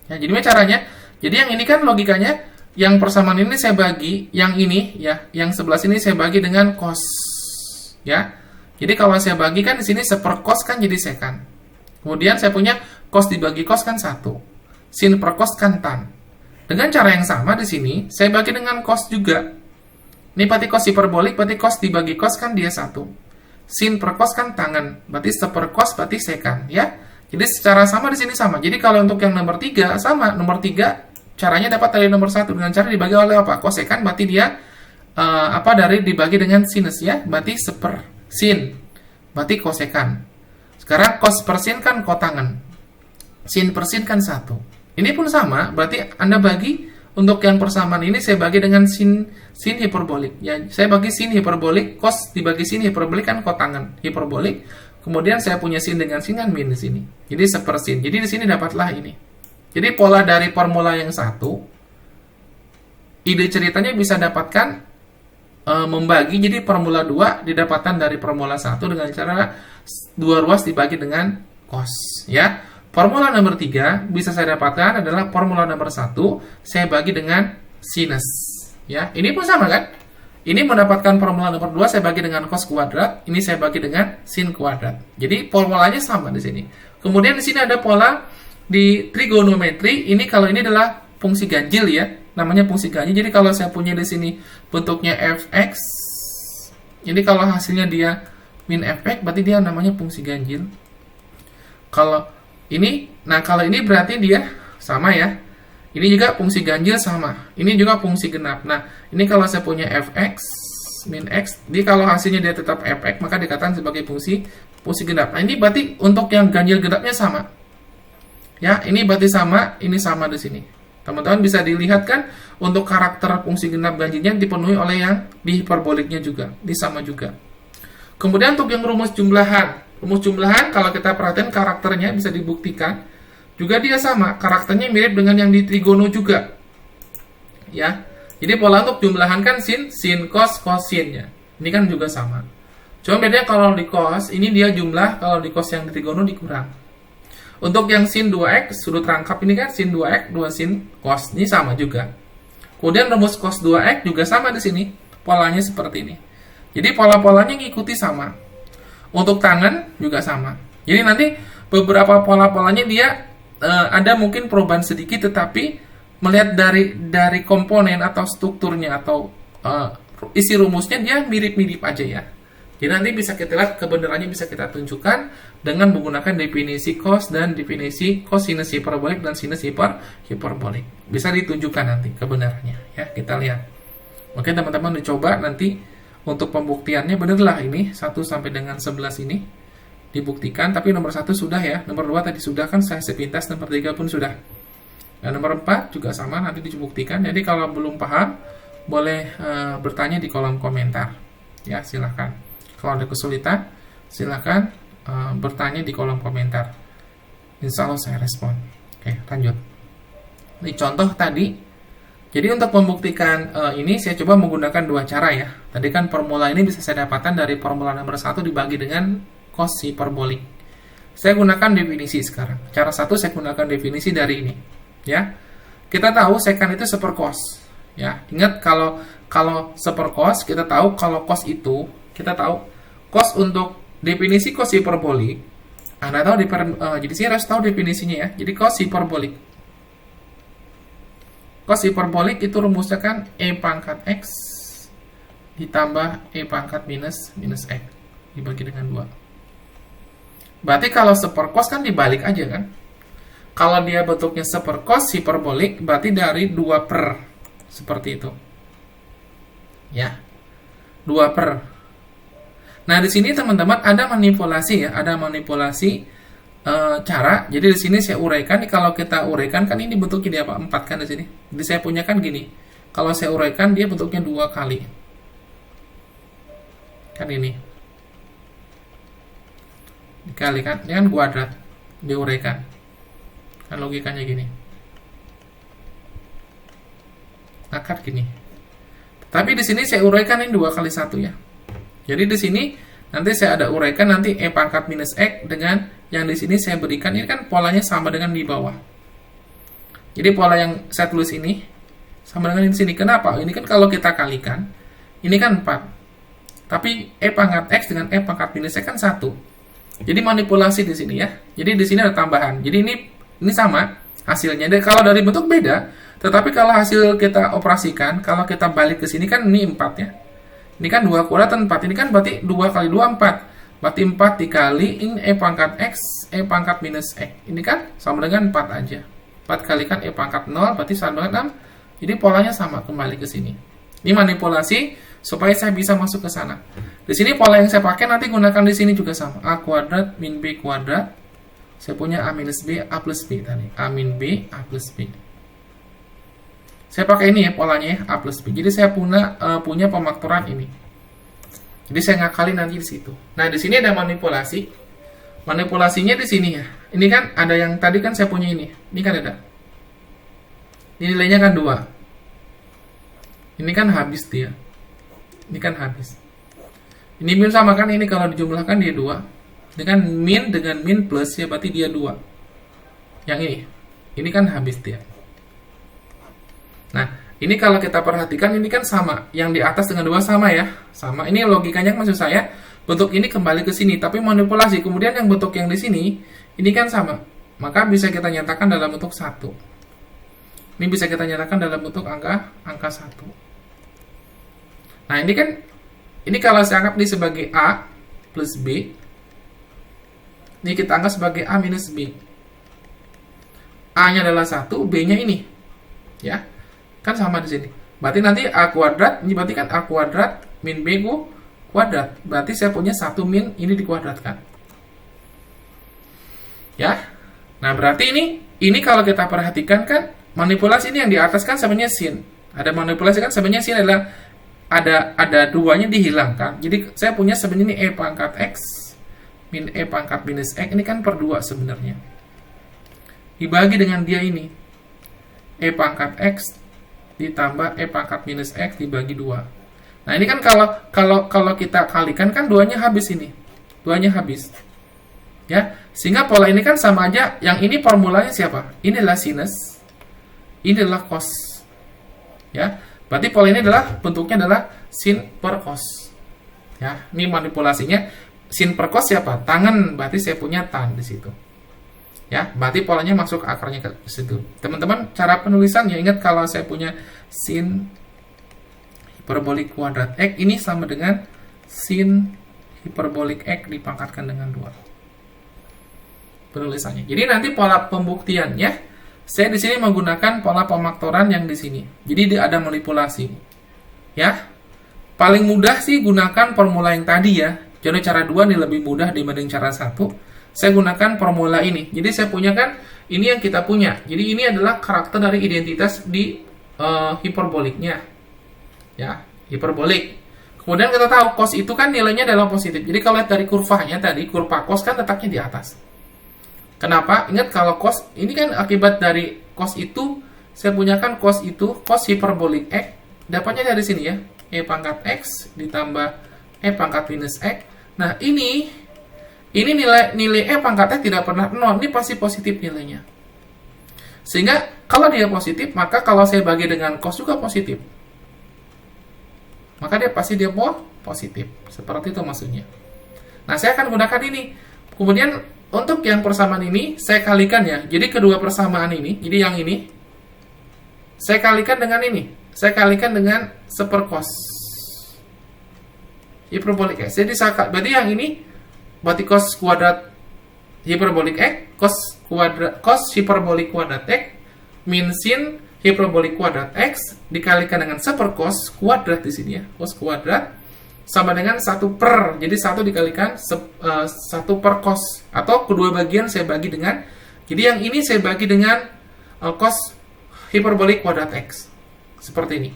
Ya, jadi caranya, jadi yang ini kan logikanya, yang persamaan ini saya bagi, yang ini ya, yang sebelah sini saya bagi dengan cos. Ya. Jadi kalau saya bagi kan di sini seper cos kan jadi sekan. Kemudian saya punya cos dibagi cos kan 1. Sin per cos kan tan. Dengan cara yang sama di sini, saya bagi dengan cos juga. Ini berarti cos hiperbolik, berarti cos dibagi cos kan dia 1. Sin per cos kan tangan, berarti seper cos berarti sekan, ya. Jadi secara sama di sini sama. Jadi kalau untuk yang nomor 3 sama, nomor 3 caranya dapat dari nomor 1 dengan cara dibagi oleh apa? Kosekan berarti dia dari dibagi dengan sinus ya, berarti seper sin. Berarti kosekan. Sekarang cos per sin kan kotangan. Sin per sin kan 1. Ini pun sama, berarti Anda bagi untuk yang persamaan ini saya bagi dengan sin hiperbolik. Ya, saya bagi sin hiperbolik, cos dibagi sin hiperbolik kan kotangan hiperbolik. Kemudian saya punya sin dengan sin kan min di sini. Jadi sepersin. Jadi di sini dapatlah ini. Jadi pola dari formula yang satu, ide ceritanya bisa dapatkan membagi. Jadi formula 2 didapatkan dari formula 1 dengan cara 2 ruas dibagi dengan cos. Ya. Formula nomor 3 bisa saya dapatkan adalah formula nomor 1 saya bagi dengan sinus. Ya, ini pun sama kan? Ini mendapatkan formula nomor 2 saya bagi dengan cos kuadrat, ini saya bagi dengan sin kuadrat. Jadi formulanya sama di sini. Kemudian di sini ada pola di trigonometri. Ini kalau ini adalah fungsi ganjil ya, namanya fungsi ganjil. Jadi kalau saya punya di sini bentuknya fx, ini kalau hasilnya dia min fx berarti dia namanya fungsi ganjil. Kalau ini, nah kalau ini berarti dia sama ya. Ini juga fungsi ganjil sama. Ini juga fungsi genap. Nah, ini kalau saya punya fx min x, jadi kalau hasilnya dia tetap fx, maka dikatakan sebagai fungsi genap. Nah, ini berarti untuk yang ganjil genapnya sama. Ya, ini berarti sama, ini sama di sini. Teman-teman bisa dilihat kan untuk karakter fungsi genap ganjilnya dipenuhi oleh yang di hiperboliknya juga. Ini sama juga. Kemudian untuk yang rumus jumlahan. Rumus jumlahan kalau kita perhatikan karakternya bisa dibuktikan. Juga dia sama, karakternya mirip dengan yang di trigono juga. Ya. Jadi pola untuk jumlahan kan sin cos, sinnya. Ini kan juga sama. Cuma bedanya kalau di cos, ini dia jumlah, kalau di cos yang di trigono dikurang. Untuk yang sin 2x, sudut rangkap ini kan sin 2x, 2 sin cos. Ini sama juga. Kemudian rumus cos 2x juga sama di sini. Polanya seperti ini. Jadi pola-polanya ngikuti sama. Untuk tangan juga sama. Jadi nanti beberapa pola-polanya dia ada mungkin perubahan sedikit, tetapi melihat dari komponen atau strukturnya atau isi rumusnya dia mirip-mirip aja ya. Jadi nanti bisa kita lihat kebenarannya bisa kita tunjukkan dengan menggunakan definisi cos dan definisi cosinus hiperbolik dan sinus hiperbolik. Bisa ditunjukkan nanti kebenarannya ya. Kita lihat. Oke teman-teman, dicoba nanti untuk pembuktiannya benerlah ini 1 sampai dengan 11 ini dibuktikan, tapi nomor 1 sudah ya, nomor 2 tadi sudah kan, saya sepintas, nomor 3 pun sudah. Dan nomor 4 juga sama, nanti dibuktikan. Jadi kalau belum paham, boleh bertanya di kolom komentar. Ya, silahkan. Kalau ada kesulitan, silahkan bertanya di kolom komentar. Insya Allah saya respon. Oke, lanjut. Ini contoh tadi. Jadi untuk membuktikan ini, saya coba menggunakan 2 cara ya. Tadi kan formula ini bisa saya dapatkan dari formula nomor 1 dibagi dengan cos hiperbolik. Saya gunakan definisi sekarang. Cara 1 saya gunakan definisi dari ini. Ya, kita tahu sekan itu seper cos. Ya, ingat kalau seper cos, kita tahu kalau cos itu, kita tahu cos untuk definisi cos hiperbolik. Anda tahu jadi saya harus tahu definisinya ya. Jadi cos hiperbolik. Cos hiperbolik itu rumusnya kan e pangkat x ditambah e pangkat minus x dibagi dengan 2. Berarti kalau seper cos kan dibalik aja kan. Kalau dia bentuknya seperkos hiperbolik, berarti dari 2 per. Seperti itu. Ya. 2 per. Nah, di sini teman-teman ada manipulasi ya, ada manipulasi cara. Jadi di sini saya uraikan. Kalau kita uraikan kan ini bentuknya dia apa? 4 kan di sini. Jadi saya punya kan gini. Kalau saya uraikan dia bentuknya 2 kali. Kan ini. Dikalikan, ini kan kuadrat. Diuraikan. Kan logikanya gini. Akar gini. Tapi di sini saya uraikan ini 2 kali 1 ya. Jadi di sini nanti saya ada uraikan nanti E pangkat minus X dengan yang di sini saya berikan, ini kan polanya sama dengan di bawah. Jadi pola yang saya tulis ini sama dengan di sini. Kenapa? Ini kan kalau kita kalikan, ini kan 4. Tapi E pangkat X dengan E pangkat minus X kan 1. Jadi manipulasi di sini ya. Jadi di sini ada tambahan. Jadi ini sama hasilnya. Dan kalau dari bentuk beda, tetapi kalau hasil kita operasikan, kalau kita balik ke sini kan ini 4 ya. Ini kan 2 kuadrat 4. Ini kan berarti 2 kali 2 4. Berarti 4 dikali ini E pangkat X, E pangkat minus X. Ini kan sama dengan 4 aja. 4 kalikan E pangkat 0, berarti sama dengan 6. Jadi polanya sama, kembali ke sini. Ini manipulasi supaya saya bisa masuk ke sana. Di sini pola yang saya pakai nanti gunakan di sini juga sama. A kuadrat min B kuadrat. Saya punya A minus B, A plus B tadi. A min B, A plus B. Saya pakai ini ya polanya ya, A plus B. Jadi saya punya pemakturan ini. Jadi saya ngakali nanti di situ. Nah, di sini ada manipulasi. Manipulasinya di sini ya. Ini kan ada yang tadi kan saya punya ini. Ini kan ada. Ini nilainya kan 2. Ini kan habis dia. Ini kan habis. Ini min sama kan ini kalau dijumlahkan dia 2. Ini kan min dengan min plus ya berarti dia 2. Yang ini. Ini kan habis dia. Nah, ini kalau kita perhatikan ini kan sama. Yang di atas dengan 2 sama ya. Sama. Ini logikanya maksud saya bentuk ini kembali ke sini tapi manipulasi. Kemudian yang bentuk yang di sini ini kan sama. Maka bisa kita nyatakan dalam bentuk 1. Ini bisa kita nyatakan dalam bentuk angka 1. Nah, ini kan ini kalau saya anggap ini sebagai A plus B. Ini kita anggap sebagai A minus B. A-nya adalah 1, B-nya ini. Ya. Kan sama di sini. Berarti nanti A kuadrat, ini berarti kan A kuadrat min B kuadrat. Berarti saya punya 1 min ini dikuadratkan. Ya. Nah, berarti ini kalau kita perhatikan kan manipulasi ini yang di atas kan sebenarnya sin. Ada manipulasi kan sebenarnya sin adalah ada 2-nya dihilangkan. Jadi saya punya sebenarnya ini E pangkat X min E pangkat minus X ini kan per 2 sebenarnya. Dibagi dengan dia ini. E pangkat X ditambah E pangkat minus X dibagi 2. Nah, ini kan kalau kita kalikan kan 2-nya habis ini. 2-nya habis. Ya, sehingga pola ini kan sama aja. Yang ini formulanya siapa? Ini adalah sinus. Ini adalah cos. Ya. Berarti pola ini adalah bentuknya adalah sin per cos. Ya, ini manipulasinya sin per cos siapa? Tangan. Berarti saya punya tan di situ. Ya, berarti polanya masuk akarnya ke situ. Teman-teman, cara penulisan ya ingat kalau saya punya sin hiperbolik kuadrat X ini sama dengan sin hiperbolik X dipangkatkan dengan 2. Penulisannya. Jadi nanti pola pembuktiannya saya di sini menggunakan pola pemaktoran yang di sini. Jadi ada manipulasi. Ya. Paling mudah sih gunakan formula yang tadi ya. Jadi cara 2 ini lebih mudah dibanding cara 1. Saya gunakan formula ini. Jadi saya punya kan ini yang kita punya. Jadi ini adalah karakter dari identitas di hiperboliknya. Ya, hiperbolik. Kemudian kita tahu cos itu kan nilainya adalah positif. Jadi kalau lihat dari kurvanya tadi, kurva cos kan letaknya di atas. Kenapa? Ingat kalau cos ini kan akibat dari cos itu saya punya kan cos itu cos hiperbolik X dapatnya dari sini ya. E pangkat X ditambah E pangkat minus X. Nah, ini nilai E pangkatnya tidak pernah 0, ini pasti positif nilainya. Sehingga kalau dia positif, maka kalau saya bagi dengan cos juga positif. Maka dia pasti positif. Seperti itu maksudnya. Nah, saya akan gunakan ini. Kemudian untuk yang persamaan ini saya kalikan ya. Jadi kedua persamaan ini, jadi yang ini saya kalikan dengan ini. Saya kalikan dengan sepercos hiperbolik X. Jadi berarti yang ini berarti cos kuadrat hiperbolik X cos hiperbolik kuadrat X min sin hiperbolik kuadrat X dikalikan dengan 1 per cos kuadrat di sini ya, cos kuadrat sama dengan 1 per, jadi 1 dikalikan 1 per cos, atau kedua bagian saya bagi dengan, jadi yang ini saya bagi dengan cos hiperbolik kuadrat X seperti ini.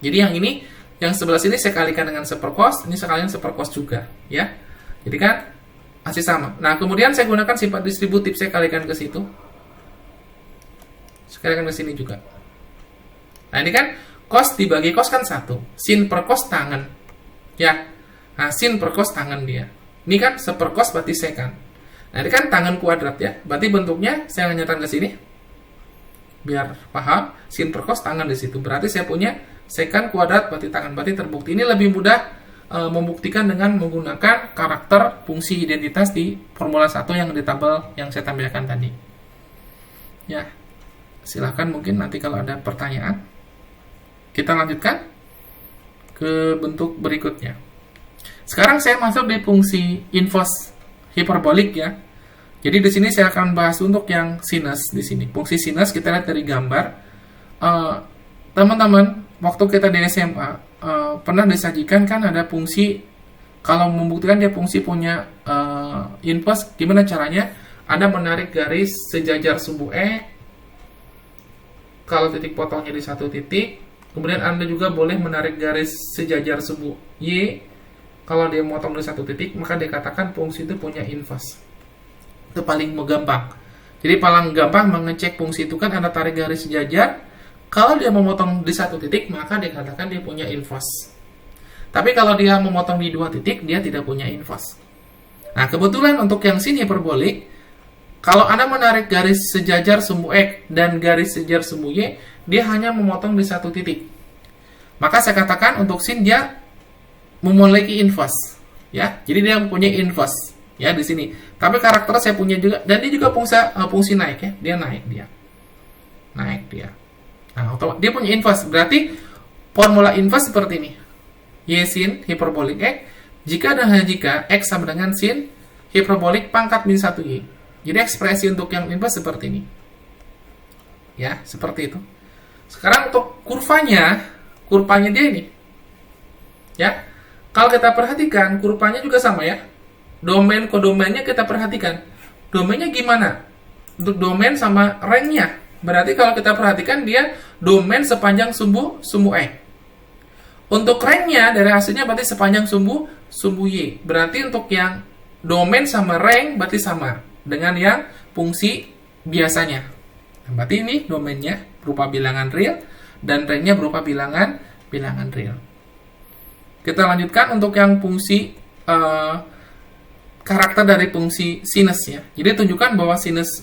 Jadi yang ini, yang sebelah sini saya kalikan dengan 1 per cos, ini saya kalikan 1 per cos juga ya, jadi kan masih sama. Nah kemudian saya gunakan sifat distributif, saya kalikan ke situ, saya kalikan ke sini juga. Nah ini kan cos dibagi cos kan 1, sin per cos tangen ya. Nah sin per cos tangen dia, ini kan 1 per cos berarti sekan. Nah ini kan tangen kuadrat ya, berarti bentuknya saya nyatakan ke sini biar paham, sin per cos tangen di situ, berarti saya punya sekan kuadrat berarti tangen, berarti terbukti. Ini lebih mudah membuktikan dengan menggunakan karakter fungsi identitas di formula 1 yang di tabel yang saya tampilkan tadi ya. Silahkan mungkin nanti kalau ada pertanyaan. Kita lanjutkan ke bentuk berikutnya. Sekarang saya masuk di fungsi inverse hiperbolik ya. Jadi di sini saya akan bahas untuk yang sinus di sini. Fungsi sinus kita lihat dari gambar. Teman-teman, waktu kita di SMA pernah disajikan kan ada fungsi, kalau membuktikan dia fungsi punya inverse, gimana caranya? Ada menarik garis sejajar sumbu X, kalau titik potongnya di satu titik. Kemudian Anda juga boleh menarik garis sejajar sumbu Y, kalau dia memotong di satu titik, maka dikatakan fungsi itu punya inverse. Itu paling gampang. Jadi paling gampang mengecek fungsi itu kan Anda tarik garis sejajar, kalau dia memotong di satu titik, maka dikatakan dia punya inverse. Tapi kalau dia memotong di 2 titik, dia tidak punya inverse. Nah, kebetulan untuk yang sin hiperbolik, kalau Anda menarik garis sejajar sumbu X dan garis sejajar sumbu Y, dia hanya memotong di 1 titik. Maka saya katakan untuk sin dia memiliki inverse, ya. Jadi dia mempunyai inverse, ya di sini. Tapi karakter saya punya juga, dan dia juga fungsi naik ya. Dia naik dia. Naik dia. Nah, dia punya inverse, berarti formula inverse seperti ini. Y sin hiperbolik X, jika dan hanya jika X sama dengan sin hiperbolik pangkat min 1 Y. Jadi ekspresi untuk yang inverse seperti ini. Ya, seperti itu. Sekarang untuk kurvanya dia ini. Ya. Kalau kita perhatikan, kurvanya juga sama ya. Domain kodomainnya kita perhatikan. Domainnya gimana? Untuk domain sama range-nya. Berarti kalau kita perhatikan dia domain sepanjang sumbu X. Untuk range-nya dari hasilnya berarti sepanjang sumbu Y. Berarti untuk yang domain sama range berarti sama dengan yang fungsi biasanya. Nah, berarti ini domainnya berupa bilangan real dan range-nya berupa bilangan real. Kita lanjutkan untuk yang fungsi karakter dari fungsi sinus ya. Jadi tunjukkan bahwa sinus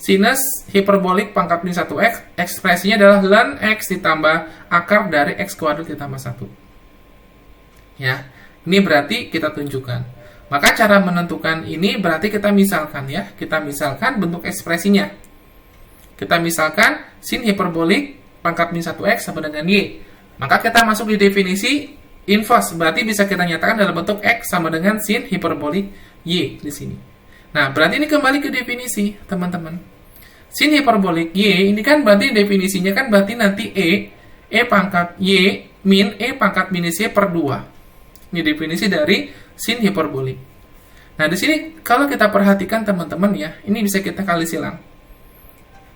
sinus hiperbolik pangkat min 1x, ekspresinya adalah ln x ditambah akar dari x kuadrat ditambah 1. Ya, ini berarti kita tunjukkan. Maka cara menentukan ini berarti kita misalkan ya, kita misalkan bentuk ekspresinya. Kita misalkan sin hiperbolik pangkat min 1x sama dengan y. Maka kita masuk di definisi inverse, berarti bisa kita nyatakan dalam bentuk x sama dengan sin hiperbolik y di sini. Nah, berarti ini kembali ke definisi, teman-teman. Sin hiperbolik y ini kan berarti definisinya kan berarti nanti e pangkat y min e pangkat minus y per 2. Ini definisi dari sin hiperbolik. Nah, di sini kalau kita perhatikan teman-teman ya, ini bisa kita kali silang.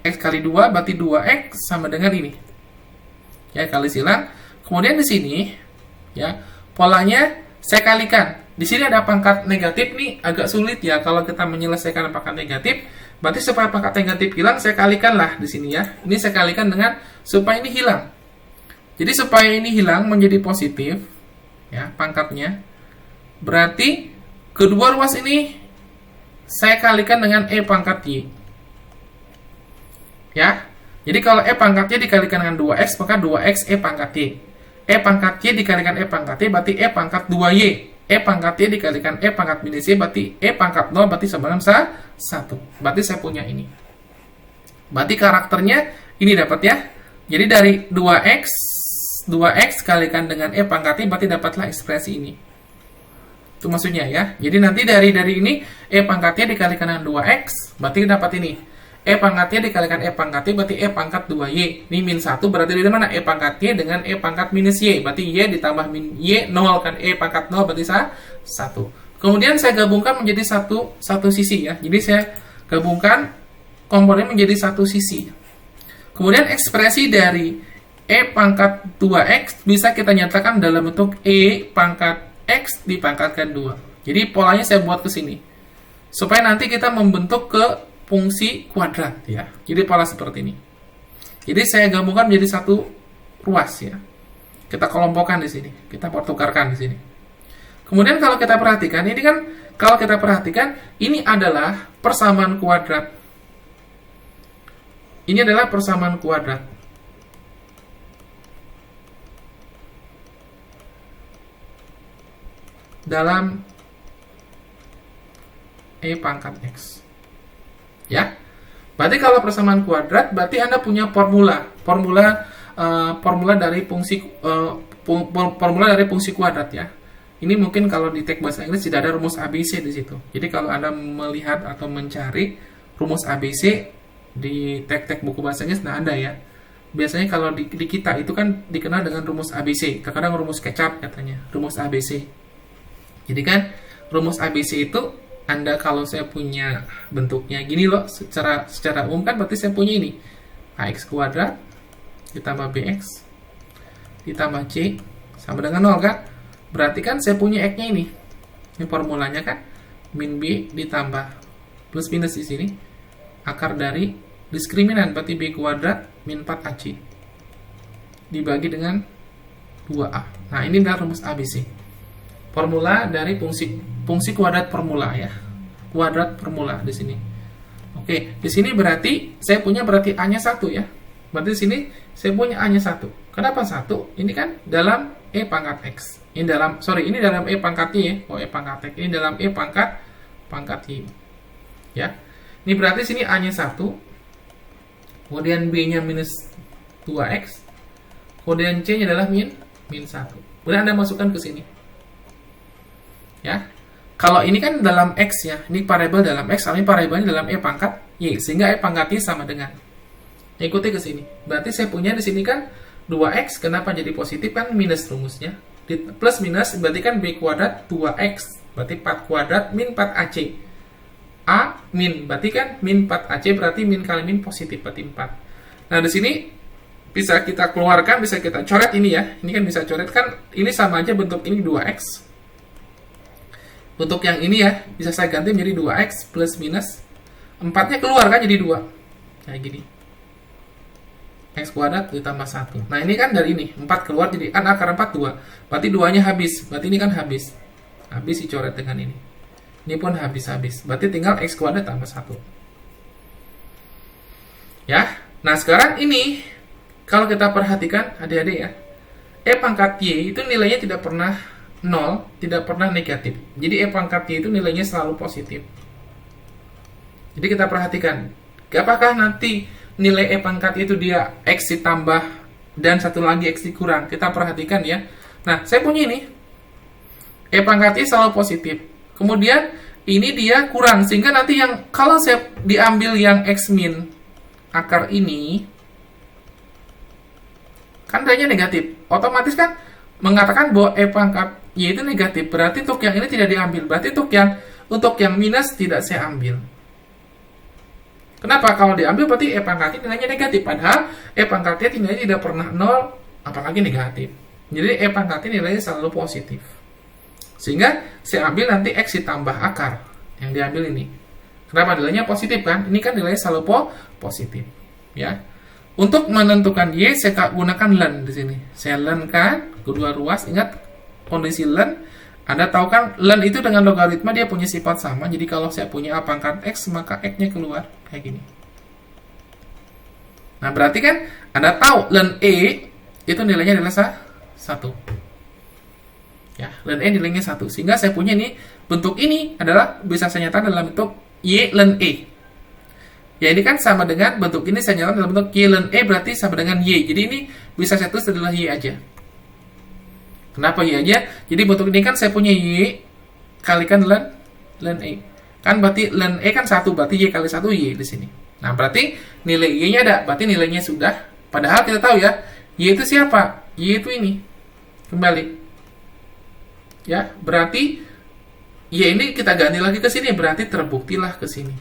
X kali 2 berarti 2x sama dengan ini. Ya, kali silang. Kemudian di sini ya, polanya saya kalikan. Di sini ada pangkat negatif nih, agak sulit ya kalau kita menyelesaikan pangkat negatif. Berarti supaya pangkat negatif hilang, saya kalikan lah di sini ya. Ini saya kalikan dengan supaya ini hilang. Jadi supaya ini hilang menjadi positif ya, pangkatnya. Berarti kedua ruas ini saya kalikan dengan e pangkat y. Ya. Jadi kalau e pangkat y dikalikan dengan 2x, maka 2x e pangkat y. E pangkat y dikalikan e pangkat y berarti e pangkat 2y. E pangkat y dikalikan e pangkat minus y berarti e pangkat 0 berarti sama dengan 1. Berarti saya punya ini. Berarti karakternya ini dapat ya. Jadi dari 2x kalikan dengan e pangkat y berarti dapatlah ekspresi ini. Itu maksudnya ya. Jadi nanti dari ini E pangkatnya dikalikan dengan 2X, berarti dapat ini. E pangkatnya dikalikan E pangkatnya berarti E pangkat 2Y. Ini min 1 berarti dari mana? E pangkatnya dengan E pangkat minus Y. Berarti Y ditambah min Y 0 kan. E pangkat 0 berarti 1. Kemudian saya gabungkan menjadi satu sisi ya. Jadi saya gabungkan komponen menjadi satu sisi. Kemudian ekspresi dari E pangkat 2X bisa kita nyatakan dalam bentuk E pangkat X dipangkatkan 2. Jadi polanya saya buat ke sini. Supaya nanti kita membentuk ke fungsi kuadrat ya. Jadi pola seperti ini. Jadi saya gabungkan menjadi satu ruas ya. Kita kelompokkan di sini. Kita pertukarkan di sini. Kemudian kalau kita perhatikan, ini adalah persamaan kuadrat. Ini adalah persamaan kuadrat. Dalam E pangkat X. Ya. Berarti kalau persamaan kuadrat, berarti Anda punya formula dari fungsi kuadrat ya. Ini mungkin kalau di teks bahasa Inggris tidak ada rumus ABC di situ. Jadi kalau Anda melihat atau mencari rumus ABC di teks buku bahasa Inggris tidak ada ya. Biasanya kalau di kita itu kan dikenal dengan rumus ABC. Kadang-kadang rumus kecap katanya, rumus ABC. Jadi kan rumus ABC itu Anda kalau saya punya bentuknya gini loh, secara umum kan berarti saya punya ini. AX kuadrat ditambah BX ditambah C sama dengan 0 kan? Berarti kan saya punya X-nya ini. Ini formulanya kan min B ditambah plus minus di sini akar dari diskriminan berarti B kuadrat min 4AC dibagi dengan 2A. Nah, ini adalah rumus ABC. Formula dari fungsi kuadrat formula ya. Kuadrat formula di sini. Oke, di sini berarti saya punya A-nya 1 ya. Berarti di sini saya punya A-nya 1. Kenapa 1? Ini kan dalam E pangkat X. Ini dalam E pangkat Y ya. Oh, E pangkat X. Ini dalam E pangkat Y. Ya. Ini berarti sini A-nya 1. Kemudian B-nya minus 2X. Kemudian C-nya adalah min 1. Kemudian Anda masukkan ke sini. Ya. Kalau ini kan dalam X ya. Ini variabel dalam X, ini variabelnya dalam E pangkat Y. Sehingga E pangkat Y sama dengan. Ikuti ke sini. Berarti saya punya di sini kan 2X. Kenapa jadi positif? Kan minus rumusnya. Plus minus berarti kan B kuadrat 2X. Berarti 4 kuadrat min 4AC. A min berarti kan min 4AC berarti min kali min positif berarti 4. Nah, di sini bisa kita keluarkan, bisa kita coret ini ya. Ini kan bisa coret kan ini sama aja bentuk ini 2X. Bentuk yang ini ya bisa saya ganti menjadi 2X plus minus 4-nya keluar kan jadi 2. Kayak gini. X kuadrat ditambah 1. Nah, ini kan dari ini 4 keluar jadi kan akar 4 2. Berarti 2-nya habis. Berarti ini kan habis. Habis dicoret dengan ini. Ini pun habis-habis. Berarti tinggal X kuadrat tambah 1. Ya. Nah, sekarang ini kalau kita perhatikan adik-adik ya. E pangkat Y itu nilainya tidak pernah 0, tidak pernah negatif. Jadi E pangkat Y itu nilainya selalu positif. Jadi kita perhatikan. Apakah nanti nilai E pangkat itu dia X ditambah dan satu lagi X dikurang? Kita perhatikan ya. Nah, saya punya ini. E pangkat Y selalu positif. Kemudian ini dia kurang. Sehingga nanti yang kalau saya diambil yang X min akar ini kan nilainya negatif. Otomatis kan mengatakan bahwa E pangkat Y itu negatif. Berarti untuk yang ini tidak diambil. Berarti untuk yang minus tidak saya ambil. Kenapa? Kalau diambil berarti E pangkat Y nilainya negatif. Padahal E pangkat Y nilainya tidak pernah 0, apalagi negatif. Jadi E pangkat Y nilainya selalu positif. Sehingga saya ambil nanti X ditambah akar. Yang diambil ini. Kenapa nilainya positif kan? Ini kan nilainya selalu positif. Ya. Untuk menentukan Y, saya gunakan len di sini. Saya len kan kedua ruas. Ingat kondisi len. Anda tahu kan, len itu dengan logaritma dia punya sifat sama. Jadi kalau saya punya A pangkat X, maka X-nya keluar. Kayak gini. Nah, berarti kan Anda tahu len E itu nilainya adalah 1. Ya, len E nilainya 1. Sehingga saya punya ini, bentuk ini adalah bisa saya nyatakan dalam bentuk Y len E. Ya, ini kan sama dengan bentuk ini saya nyatakan dalam bentuk Y len E berarti sama dengan Y. Jadi ini bisa saya tulis adalah Y aja. Kenapa Y aja? Jadi bentuk ini kan saya punya Y kalikan ln E. Kan berarti ln E kan 1, berarti Y kali 1 Y di sini. Nah, berarti nilai Y-nya ada, berarti nilainya sudah. Padahal kita tahu ya, Y itu siapa? Y itu ini. Kembali. Ya, berarti Y ini kita ganti lagi ke sini, berarti terbuktilah ke sini.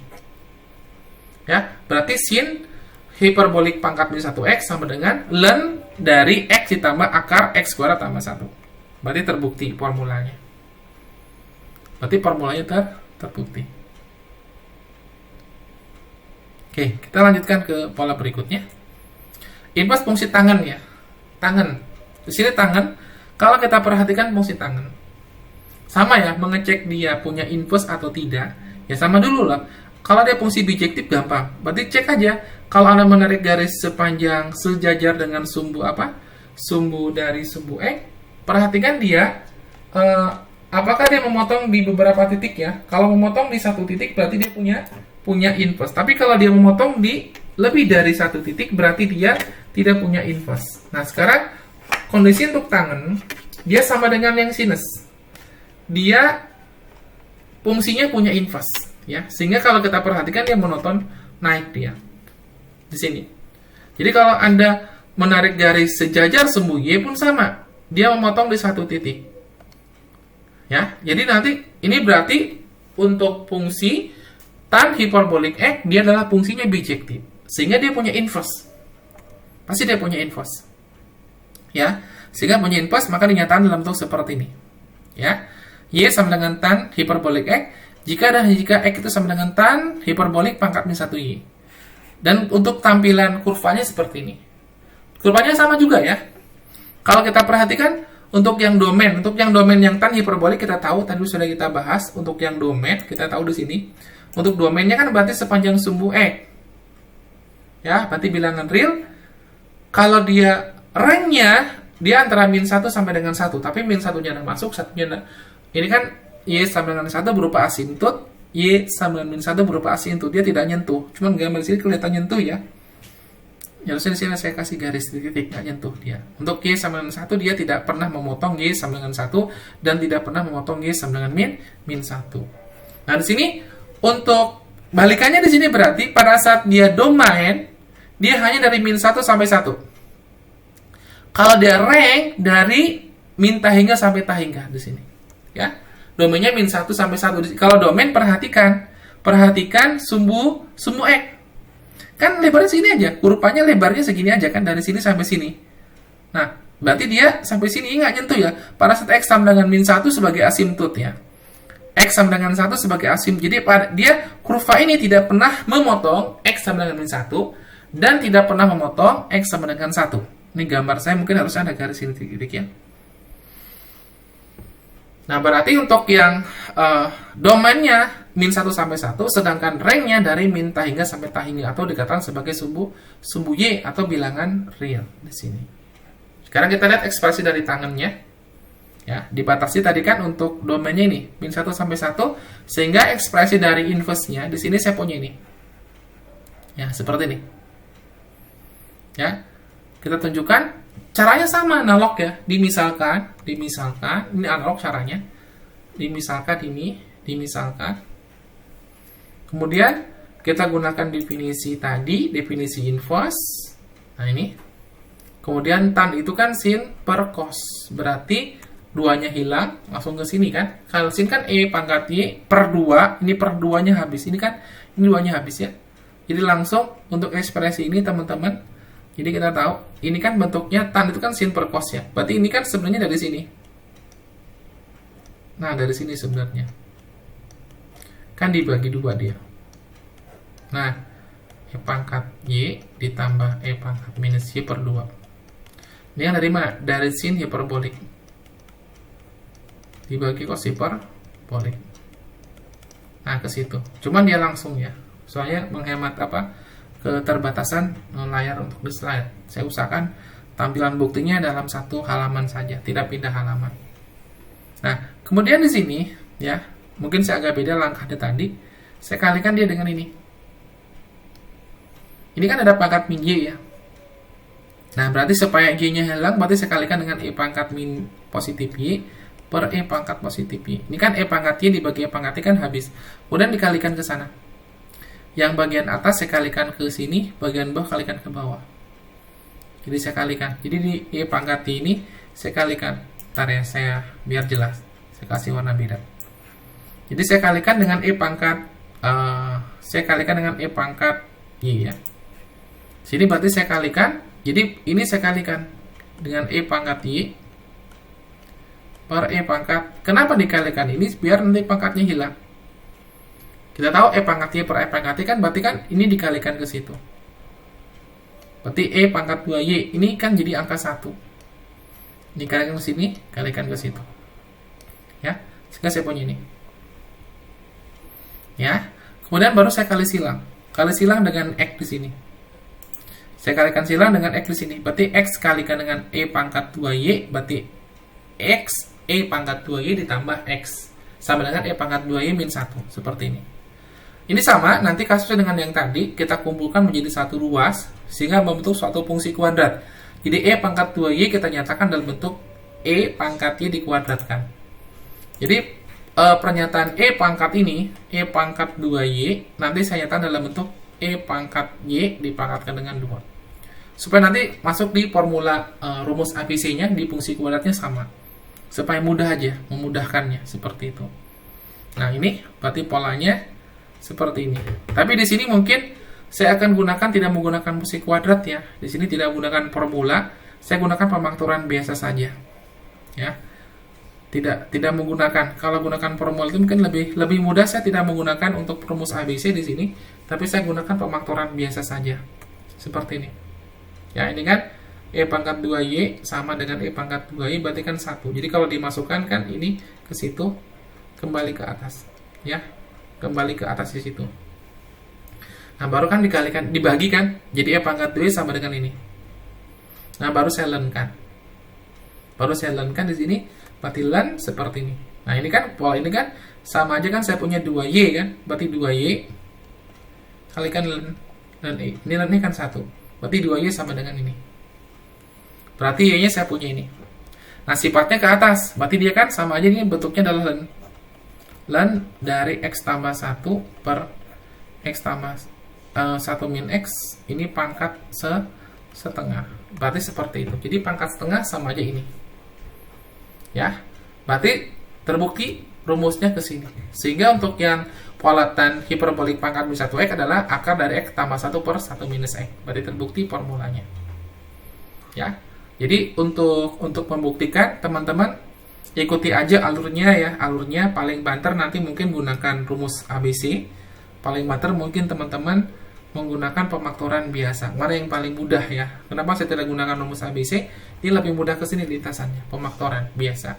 Ya, berarti sin hiperbolik pangkat min 1x sama dengan ln dari x ditambah akar x kuadrat tambah 1. Berarti terbukti formulanya. Berarti formulanya terbukti. Oke, kita lanjutkan ke pola berikutnya. Inverse fungsi tangan ya. Tangan. Di sini tangan, kalau kita perhatikan fungsi tangan. Sama ya, mengecek dia punya inverse atau tidak. Ya sama dulu lah. Kalau dia fungsi bijektif gampang. Berarti cek aja. Kalau Anda menarik garis sepanjang sejajar dengan sumbu apa? Sumbu dari sumbu X. Perhatikan dia apakah dia memotong di beberapa titik ya. Kalau memotong di satu titik berarti dia punya inverse. Tapi kalau dia memotong di lebih dari satu titik berarti dia tidak punya inverse. Nah, sekarang kondisi untuk tangan dia sama dengan yang sinus. Dia fungsinya punya inverse ya. Sehingga kalau kita perhatikan dia monoton naik dia. Di sini. Jadi kalau Anda menarik garis sejajar sumbu Y pun sama. Dia memotong di satu titik. Ya. Jadi nanti ini berarti untuk fungsi tan hiperbolik X dia adalah fungsinya bijektif. Sehingga dia punya inverse. Pasti dia punya inverse. Ya. Sehingga punya inverse maka dinyatakan dalam bentuk seperti ini. Ya. Y sama dengan tan hiperbolik X jika X itu sama dengan tan hiperbolik pangkat min 1Y. Dan untuk tampilan kurvanya seperti ini. Kurvanya sama juga ya. Kalau kita perhatikan untuk yang domain yang tan hiperbolik kita tahu tadi sudah kita bahas. Untuk yang domain kita tahu di sini. Untuk domainnya kan berarti sepanjang sumbu X. Ya, berarti bilangan real. Kalau dia rank-nya dia antara min 1 sampai dengan 1, tapi min 1-nya udah masuk, 1-nya udah. Ini kan Y sama dengan 1 berupa asintut, Y sama dengan min 1 berupa asintut. Dia tidak nyentuh. Cuman gambar di sini kelihatan nyentuh ya. Harusnya di sini saya kasih garis titik, nggak nyentuh dia. Untuk Y sama dengan 1 dia tidak pernah memotong Y sama dengan 1 dan tidak pernah memotong Y sama dengan min 1. Nah, di sini untuk balikannya di sini berarti pada saat dia domain dia hanya dari min 1 sampai 1. Kalau dia rank dari min tahingga sampai tahingga di sini. Ya. Domainnya min 1 sampai 1. Kalau domain perhatikan sumbu X. Kan lebarnya segini aja. Kurvanya lebarnya segini aja kan dari sini sampai sini. Nah, berarti dia sampai sini nggak nyentuh ya. Pada saat X sama dengan min 1 sebagai asimtut ya. X sama dengan 1 sebagai asim. Jadi dia kurva ini tidak pernah memotong X sama dengan min 1 dan tidak pernah memotong X sama dengan 1. Ini gambar saya mungkin harus ada garis ini titik ya. Nah, berarti untuk yang domainnya min 1 sampai 1, sedangkan rank-nya dari min tahingga sampai tahingga atau dikatakan sebagai sumbu Y atau bilangan real di sini. Sekarang kita lihat ekspresi dari tangannya. Ya, dibatasi tadi kan untuk domainnya ini min 1 sampai 1, sehingga ekspresi dari inverse-nya di sini saya punya ini. Ya, seperti ini. Ya. Kita tunjukkan caranya sama analog ya. Dimisalkan ini analog caranya. Dimisalkan. Kemudian kita gunakan definisi tadi, definisi inverse. Nah, ini. Kemudian tan itu kan sin per cos. Berarti 2-nya hilang, langsung ke sini kan. Kalau sin kan E pangkat Y per 2, ini per 2-nya habis. Ini kan ini 2-nya habis ya. Jadi langsung untuk ekspresi ini teman-teman. Jadi kita tahu, ini kan bentuknya tan itu kan sin per cos ya. Berarti ini kan sebenarnya dari sini. Nah, dari sini sebenarnya. Kan dibagi 2 dia. Nah, E pangkat Y ditambah E pangkat minus Y per 2. Ini yang dari mana? Dari sin hiperbolik. Dibagi cos hiperbolik. Nah, ke situ. Cuman dia langsung ya. Soalnya menghemat keterbatasan layar untuk di slide. Saya usahakan tampilan buktinya dalam satu halaman saja, tidak pindah halaman. Nah, kemudian di sini ya, mungkin saya agak beda langkahnya tadi. Saya kalikan dia dengan ini. Ini kan ada pangkat min Y ya. Nah, berarti supaya Y-nya hilang, berarti saya kalikan dengan E pangkat min positif Y per E pangkat positif Y. Ini kan E pangkat Y dibagi E pangkat Y kan habis. Kemudian dikalikan ke sana. Yang bagian atas saya kalikan ke sini, bagian bawah kalikan ke bawah. Jadi saya kalikan. Jadi di E pangkat Y ini saya kalikan. Ntar ya, saya biar jelas. Saya kasih warna biru. Jadi saya kalikan dengan E pangkat E pangkat Y ya. Sini berarti saya kalikan. Jadi ini saya kalikan dengan E pangkat Y per E pangkat. Kenapa dikalikan ini? Biar nanti pangkatnya hilang. Kita tahu E pangkat Y per E pangkat Y kan berarti kan ini dikalikan ke situ. Berarti E pangkat 2Y ini kan jadi angka 1. Dikalikan ke sini, kalikan ke situ. Ya, sehingga saya punya ini. Ya. Kemudian baru saya kali silang. Kali silang dengan X di sini. Saya kalikan silang dengan X di sini. Berarti X kalikan dengan E pangkat 2Y, berarti X E pangkat 2Y ditambah X sama dengan E pangkat 2Y min 1. Seperti ini. Ini sama, nanti kasusnya dengan yang tadi, kita kumpulkan menjadi satu ruas, sehingga membentuk suatu fungsi kuadrat. Jadi E pangkat 2Y kita nyatakan dalam bentuk E pangkat Y dikuadratkan. Jadi, pernyataan E pangkat ini, E pangkat 2Y, nanti saya nyatakan dalam bentuk E pangkat Y dipangkatkan dengan 2. Supaya nanti masuk di formula rumus ABC-nya, di fungsi kuadratnya sama. Supaya mudah aja, memudahkannya, seperti itu. Nah, ini berarti polanya seperti ini. Tapi di sini mungkin saya akan gunakan tidak menggunakan fungsi kuadrat ya. Di sini tidak menggunakan formula, saya gunakan pemakturan biasa saja. Ya. Tidak menggunakan. Kalau gunakan formula itu mungkin lebih mudah. Saya tidak menggunakan untuk rumus ABC di sini, tapi saya gunakan pemakturan biasa saja. Seperti ini. Ya, ini kan E pangkat 2Y sama dengan E pangkat 2Y berarti kan 1. Jadi kalau dimasukkan kan ini ke situ kembali ke atas. Ya. Kembali ke atas di situ. Nah, baru kan dibagikan. Jadi E pangkat 2 sama dengan ini. Nah, baru saya lenkan. Di sini, berarti len seperti ini. Nah, ini kan pola ini kan sama aja kan saya punya 2Y kan. Berarti 2Y kalikan len E. Ini len ini kan 1. Berarti 2Y sama dengan ini. Berarti Y-nya saya punya ini. Nah, sifatnya ke atas. Berarti dia kan sama aja ini bentuknya adalah len. Len dari X tambah 1 per X tambah 1 min X, ini pangkat setengah. Berarti seperti itu. Jadi pangkat setengah sama aja ini. Ya, berarti terbukti rumusnya ke sini. Sehingga untuk yang polatan hiperbolik pangkat min 1X adalah akar dari X tambah 1 per 1 minus X. Berarti terbukti formulanya. Ya, jadi untuk membuktikan teman-teman ikuti aja alurnya ya. Alurnya paling banter nanti mungkin gunakan rumus ABC. Paling banter mungkin teman-teman menggunakan pemakturan biasa. Mana yang paling mudah ya? Kenapa saya tidak gunakan rumus ABC? Ini lebih mudah ke sini lintasannya, pemakturan biasa.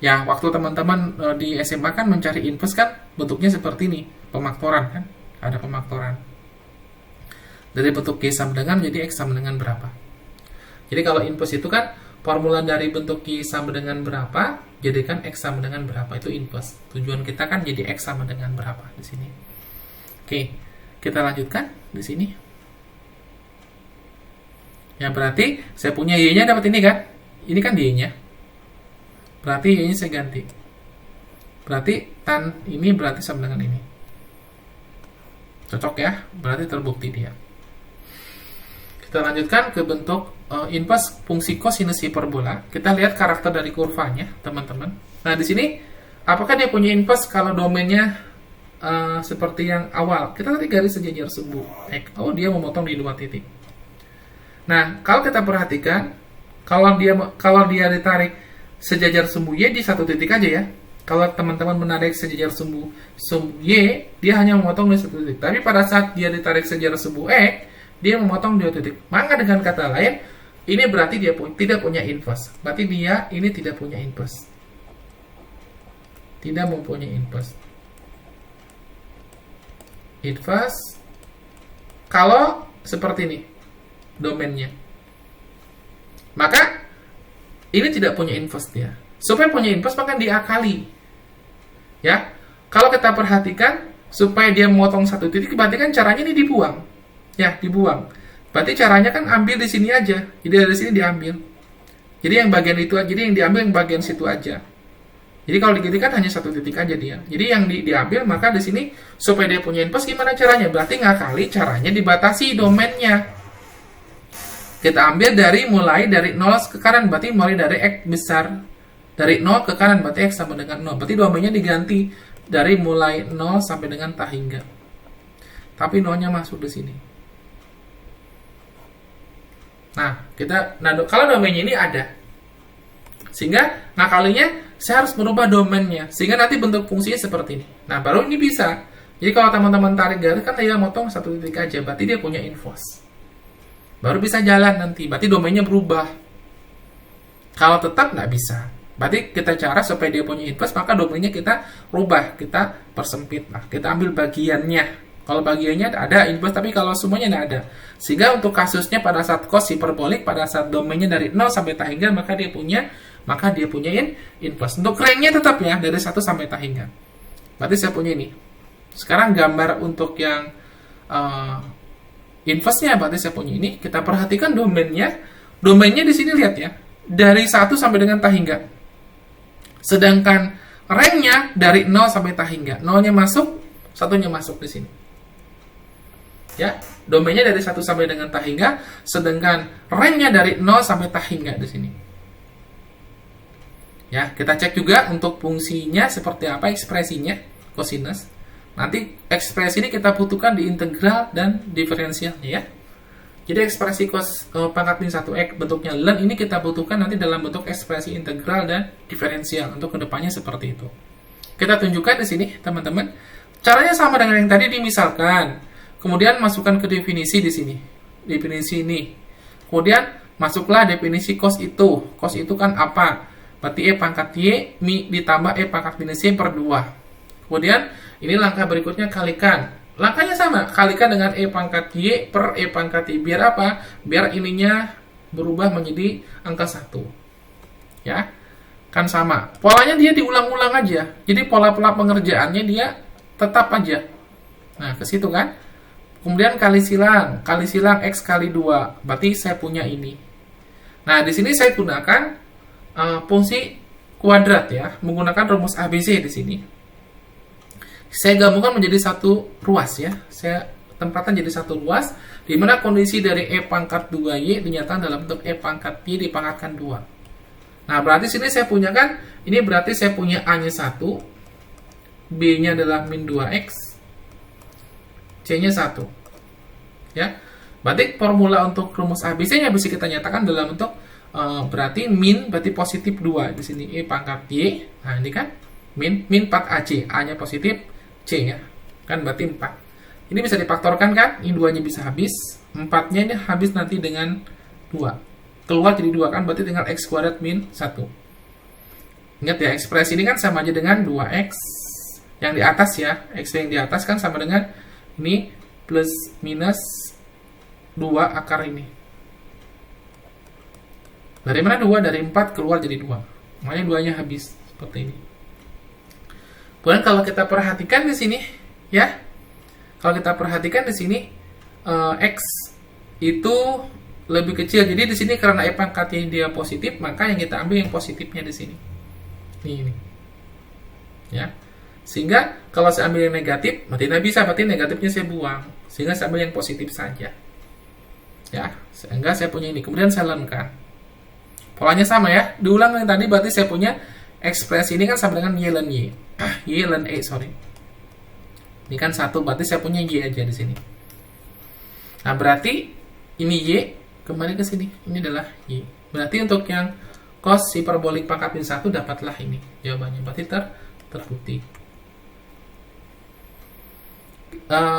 Ya, waktu teman-teman di SMA kan mencari inverse kan bentuknya seperti ini, pemakturan kan? Ada pemakturan. Dari bentuk Y sama dengan menjadi X sama dengan berapa? Jadi kalau inverse itu kan formula dari bentuk Y sama dengan berapa, jadikan X sama dengan berapa, itu inverse. Tujuan kita kan jadi X sama dengan berapa di sini. Oke, kita lanjutkan di sini. Ya, berarti saya punya Y-nya dapat ini kan? Ini kan Y-nya. Berarti Y-nya saya ganti. Berarti tan ini berarti sama dengan ini. Cocok ya? Berarti terbukti dia. Kita lanjutkan ke bentuk inverse fungsi kosinus hiperbola. Kita lihat karakter dari kurvanya, teman-teman. Nah, di sini apakah dia punya inverse kalau domainnya seperti yang awal? Kita lihat garis sejajar sumbu. Oh, dia memotong di 2 titik. Nah, kalau kita perhatikan, kalau dia ditarik sejajar sumbu Y di 1 titik aja ya. Kalau teman-teman menarik sejajar sumbu Y, dia hanya memotong di 1 titik. Tapi pada saat dia ditarik sejajar sumbu X, dia memotong 2 titik. Maka dengan kata lain, ini berarti dia tidak punya inverse. Berarti dia ini tidak punya inverse. Tidak mempunyai inverse. Inverse kalau seperti ini domainnya. Maka ini tidak punya inverse dia. Supaya punya inverse maka diakali. Ya. Kalau kita perhatikan supaya dia memotong 1 titik berarti kan caranya ini dibuang. Ya, dibuang. Berarti caranya kan ambil di sini aja. Jadi dari sini diambil. Jadi yang bagian itu aja, jadi yang diambil yang bagian situ aja. Jadi kalau di kiri kan hanya satu titik aja dia. Jadi yang diambil, maka di sini supaya dia punya inverse gimana caranya? Berarti ngakali caranya dibatasi domainnya. Kita ambil mulai dari 0 ke kanan, berarti mulai dari X besar. Dari 0 ke kanan, berarti X sama dengan 0. Berarti domainnya diganti dari mulai 0 sampai dengan tak hingga. Tapi 0-nya masuk di sini. Nah, kalau domainnya ini ada. Sehingga ngakalinya saya harus merubah domainnya. Sehingga nanti bentuk fungsinya seperti ini. Nah, baru ini bisa. Jadi kalau teman-teman tarik garis kan dia motong satu titik aja. Berarti dia punya inverse. Baru bisa jalan nanti. Berarti domainnya berubah. Kalau tetap nggak bisa. Berarti kita cara supaya dia punya inverse, maka domainnya kita rubah. Kita persempit. Nah, kita ambil bagiannya. Kalau bagiannya ada inverse, tapi kalau semuanya nggak ada. Sehingga untuk kasusnya pada saat cos hiperbolik, pada saat domainnya dari 0 sampai tak hingga, maka dia punya inverse. Untuk ranknya tetap ya, dari 1 sampai tak hingga. Berarti saya punya ini. Sekarang gambar untuk yang inverse-nya, berarti saya punya ini. Kita perhatikan domainnya. Domainnya di sini lihat ya. Dari 1 sampai dengan tak hingga. Sedangkan ranknya dari 0 sampai tak hingga. 0-nya masuk, 1-nya masuk di sini. Ya, domainnya dari 1 sampai dengan tak hingga, sedangkan ranknya dari 0 sampai tak hingga di sini. Ya, kita cek juga untuk fungsinya seperti apa ekspresinya, cosinus. Nanti ekspresi ini kita butuhkan di integral dan diferensialnya ya. Jadi ekspresi cos pangkat min 1x bentuknya ln ini kita butuhkan nanti dalam bentuk ekspresi integral dan diferensial. Untuk kedepannya seperti itu. Kita tunjukkan di sini teman-teman. Caranya sama dengan yang tadi dimisalkan. Kemudian masukkan ke definisi di sini. Definisi ini. Kemudian masuklah definisi cos itu. Cos itu kan apa? Berarti E pangkat Y mi ditambah E pangkat minus Y per 2. Kemudian ini langkah berikutnya kalikan. Langkahnya sama. Kalikan dengan E pangkat Y per E pangkat Y. Biar apa? Biar ininya berubah menjadi angka 1. Ya. Kan sama. Polanya dia diulang-ulang aja. Jadi pola-pola pengerjaannya dia tetap aja. Nah, ke situ kan. Kemudian kali silang X kali 2. Berarti saya punya ini. Nah, di sini saya gunakan fungsi kuadrat ya, menggunakan rumus ABC di sini. Saya gabungkan menjadi satu ruas ya. Saya tempatkan jadi satu ruas di mana kondisi dari E pangkat 2Y dinyatakan dalam bentuk E pangkat Y dipangkatkan 2. Nah, berarti sini saya punya kan, ini berarti saya punya A-nya 1, B-nya adalah min 2X, C-nya 1. Ya. Berarti formula untuk rumus ABC-nya bisa kita nyatakan dalam bentuk berarti min berarti positif 2 di sini E pangkat Y. Nah, ini kan min 4AC, A-nya positif, C ya. Kan berarti 4. Ini bisa difaktorkan kan? Ini 2-nya bisa habis, 4-nya ini habis nanti dengan 2. Keluar jadi 2 kan, berarti tinggal X kuadrat min 1. Ingat ya, ekspresi ini kan sama aja dengan 2X yang di atas ya. X yang di atas kan sama dengan ini plus minus 2 akar ini. Dari mana 2? Dari 4 keluar jadi 2. Makanya 2-nya habis seperti ini. Kemudian kalau kita perhatikan di sini ya. Kalau kita perhatikan di sini X itu lebih kecil. Jadi di sini karena E pangkatnya dia positif, maka yang kita ambil yang positifnya di sini. Ini. Ya. Sehingga kalau saya ambil yang negatif, berarti tidak bisa, berarti negatifnya saya buang. Sehingga saya ambil yang positif saja. Ya, sehingga saya punya ini. Kemudian saya lengkap. Polanya sama ya. Diulang yang tadi, berarti saya punya ekspresi ini kan sama dengan Y ln Y. Y ln E, sorry. Ini kan 1, berarti saya punya Y aja di sini. Nah, berarti ini Y, kembali ke sini. Ini adalah Y. Berarti untuk yang cos hiperbolik pangkat min 1 dapatlah ini jawabannya. Berarti terbukti.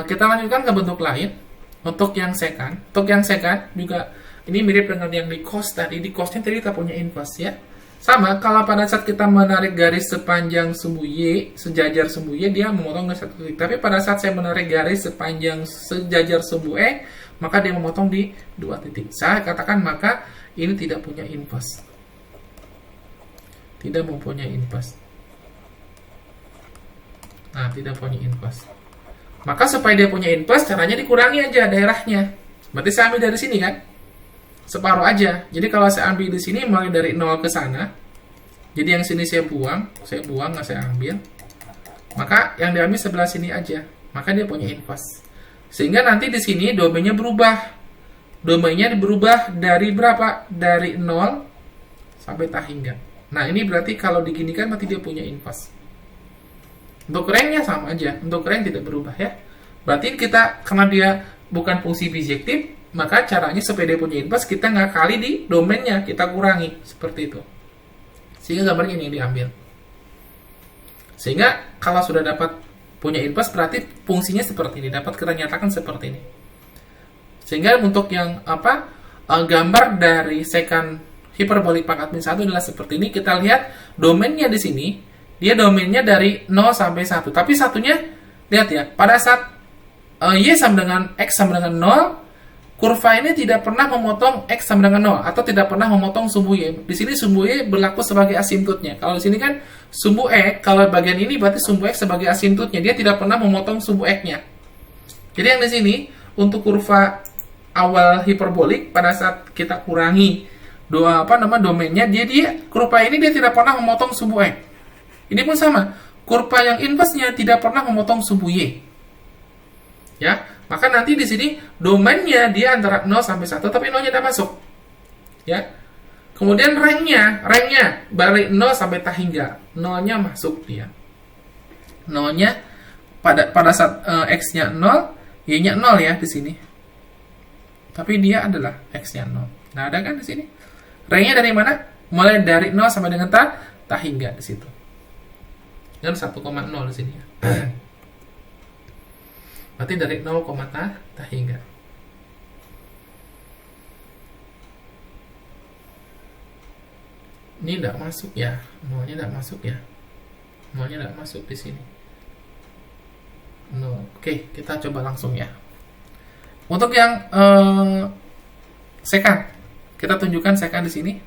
Kita lanjutkan ke bentuk lain. Untuk yang secant juga ini mirip dengan yang di cos tadi. Di cosnya tadi kita punya inverse ya. Sama, kalau pada saat kita menarik garis sepanjang sumbu Y, sejajar sumbu Y, dia memotong dari satu titik. Tapi pada saat saya menarik garis sepanjang sejajar sumbu E, maka dia memotong di 2 titik. Saya katakan maka ini tidak punya inverse. Tidak mempunyai inverse. Nah, tidak punya inverse. Maka supaya dia punya inverse, caranya dikurangi aja daerahnya. Berarti saya ambil dari sini kan? Separuh aja. Jadi kalau saya ambil di sini mulai dari 0 ke sana, Jadi yang sini saya buang, nggak saya ambil. Maka yang diambil sebelah sini aja. Maka dia punya inverse. Sehingga nanti di sini domainnya berubah. Domainnya berubah dari berapa? Dari 0 sampai tak hingga. Nah, ini berarti kalau diginikan berarti dia punya inverse. Untuk rank-nya sama aja. Untuk rank tidak berubah ya. Berarti kita, karena dia bukan fungsi bijektif, maka caranya supaya dia punya inverse, kita nggak kali di domainnya, kita kurangi. Seperti itu. Sehingga gambarnya ini yang diambil. Sehingga kalau sudah dapat punya inverse, berarti fungsinya seperti ini. Dapat kita nyatakan seperti ini. Sehingga untuk yang gambar dari secant hiperbolik pangkat min 1 adalah seperti ini. Kita lihat domainnya di sini, dia domainnya dari 0 sampai 1. Tapi satunya, lihat ya, pada saat Y sama dengan X sama dengan 0, kurva ini tidak pernah memotong X sama dengan 0, atau tidak pernah memotong sumbu Y. Di sini sumbu Y berlaku sebagai asimptotnya. Kalau di sini kan sumbu X, kalau bagian ini berarti sumbu X sebagai asimptotnya. Dia tidak pernah memotong sumbu X-nya. Jadi yang di sini, untuk kurva awal hiperbolik, pada saat kita kurangi domainnya, dia kurva ini dia tidak pernah memotong sumbu X. Ini pun sama, kurva yang inverse-nya tidak pernah memotong sumbu Y. Ya, maka nanti di sini domainnya dia antara 0 sampai 1, tapi 0-nya tidak masuk. Ya. Kemudian rank-nya dari 0 sampai tak hingga. 0-nya masuk dia. 0-nya pada saat X-nya 0, Y-nya 0 ya di sini. Tapi dia adalah X-nya 0. Nah, ada kan di sini? Rank-nya dari mana? Mulai dari 0 sampai dengan tak hingga di situ. Dan 1,0 di sini ya. Berarti dari 0, tak hingga. Ini tidak masuk ya. 0-nya tidak masuk ya. 0-nya tidak masuk di sini. 0. Oke, kita coba langsung ya. Untuk yang secant, kita tunjukkan secant di sini.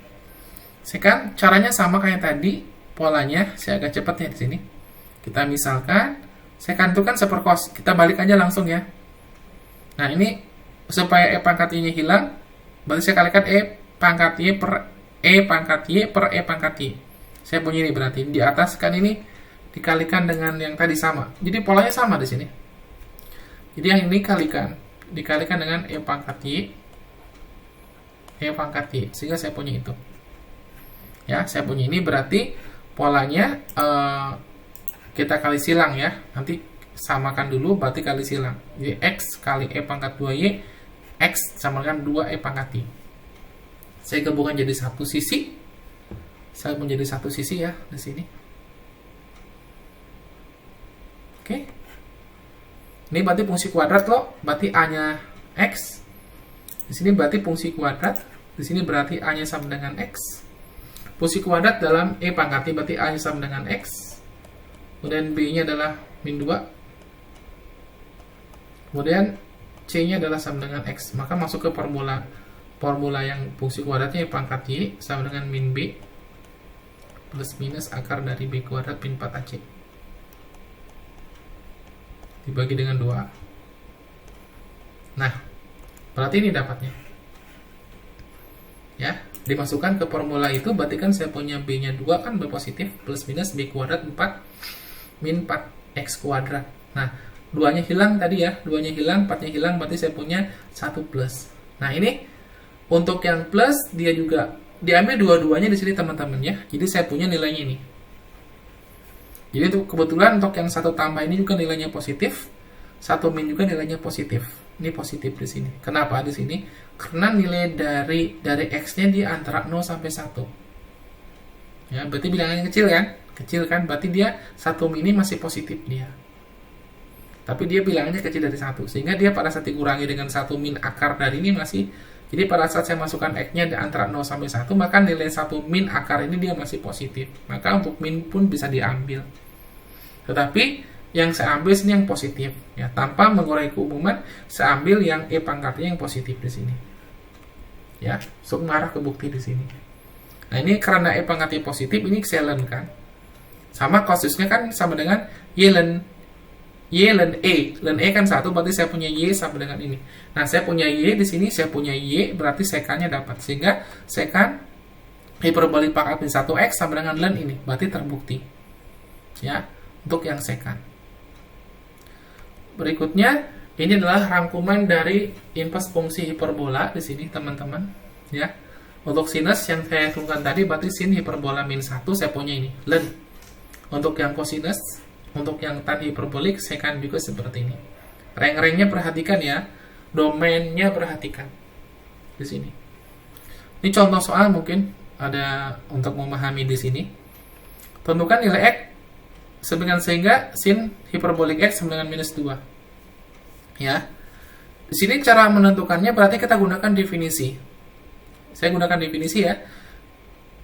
Secant caranya sama kayak tadi, polanya saya agak cepat ya di sini. Kita misalkan secant itu kan sepercos, kita balik aja langsung ya. Nah, ini supaya E pangkat Y-nya hilang, berarti saya kalikan E pangkat Y per E pangkat Y per E pangkat Y. Saya punya ini berarti di atas kan ini dikalikan dengan yang tadi sama. Jadi polanya sama di sini. Jadi yang ini dikalikan dengan E pangkat Y, sehingga saya punya itu. Ya, saya punya ini berarti polanya kita kali silang ya. Nanti samakan dulu, berarti kali silang. Jadi X kali E pangkat 2Y, X sama dengan 2E pangkat Y. Saya gabungkan jadi satu sisi. Saya menjadi satu sisi ya di sini. Oke. Ini berarti fungsi kuadrat loh, berarti A-nya X. Di sini berarti fungsi kuadrat, di sini berarti A-nya sama dengan X. Fungsi kuadrat dalam E pangkat Y berarti A-nya sama dengan X. Kemudian B-nya adalah min 2. Kemudian C-nya adalah sama dengan X. Maka masuk ke formula yang fungsi kuadratnya E pangkat Y sama dengan min B plus minus akar dari B kuadrat min 4AC. Dibagi dengan 2. Nah, berarti ini dapatnya. Ya, dimasukkan ke formula itu, berarti kan saya punya B-nya 2 kan B positif, plus minus B kuadrat 4 min 4X kuadrat. Nah, 2-nya hilang tadi ya, 2-nya hilang, 4-nya hilang, berarti saya punya 1 plus. Nah, ini untuk yang plus, dia juga diambil dua-duanya di sini teman-teman ya. Jadi saya punya nilainya ini. Jadi itu kebetulan untuk yang satu tambah ini juga nilainya positif, satu min juga nilainya positif. Ini positif di sini. Kenapa di sini? Karena nilai dari X-nya di antara 0 sampai 1. Ya, berarti bilangannya kecil kan? Kecil kan? Berarti dia satu min ini masih positif dia. Tapi dia bilangannya kecil dari 1. Sehingga dia pada saat dikurangi dengan satu min akar dari ini masih. Jadi pada saat saya masukkan X-nya di antara 0 sampai 1, maka nilai satu min akar ini dia masih positif. Maka untuk min pun bisa diambil. Tetapi yang saya ambil sini yang positif ya, tanpa mengurangi keumuman, saya ambil yang E pangkatnya yang positif di sini. Ya, untuk mengarah ke bukti di sini. Nah, ini karena E pangkatnya positif, ini saya len kan. Sama kasusnya kan sama dengan Y len E. Len E kan 1, berarti saya punya Y sama dengan ini. Nah, saya punya Y di sini, saya punya Y, berarti sekannya dapat. Sehingga sekan hiperbolik pangkat min 1x sama dengan ln ini, berarti terbukti. Ya, untuk yang secant. Berikutnya, ini adalah rangkuman dari inverse fungsi hiperbola di sini, teman-teman. Ya, untuk sinus yang saya hitungkan tadi, berarti sin hiperbola min 1, saya punya ini, ln. Untuk yang cosinus, untuk yang tan hiperbolik, secant juga seperti ini. Rank-ranknya perhatikan ya, domainnya perhatikan di sini. Ini contoh soal mungkin ada untuk memahami di sini. Tentukan nilai x sehingga sin hiperbolik x sama dengan minus 2. Ya. Di sini cara menentukannya berarti kita gunakan definisi. Saya gunakan definisi ya.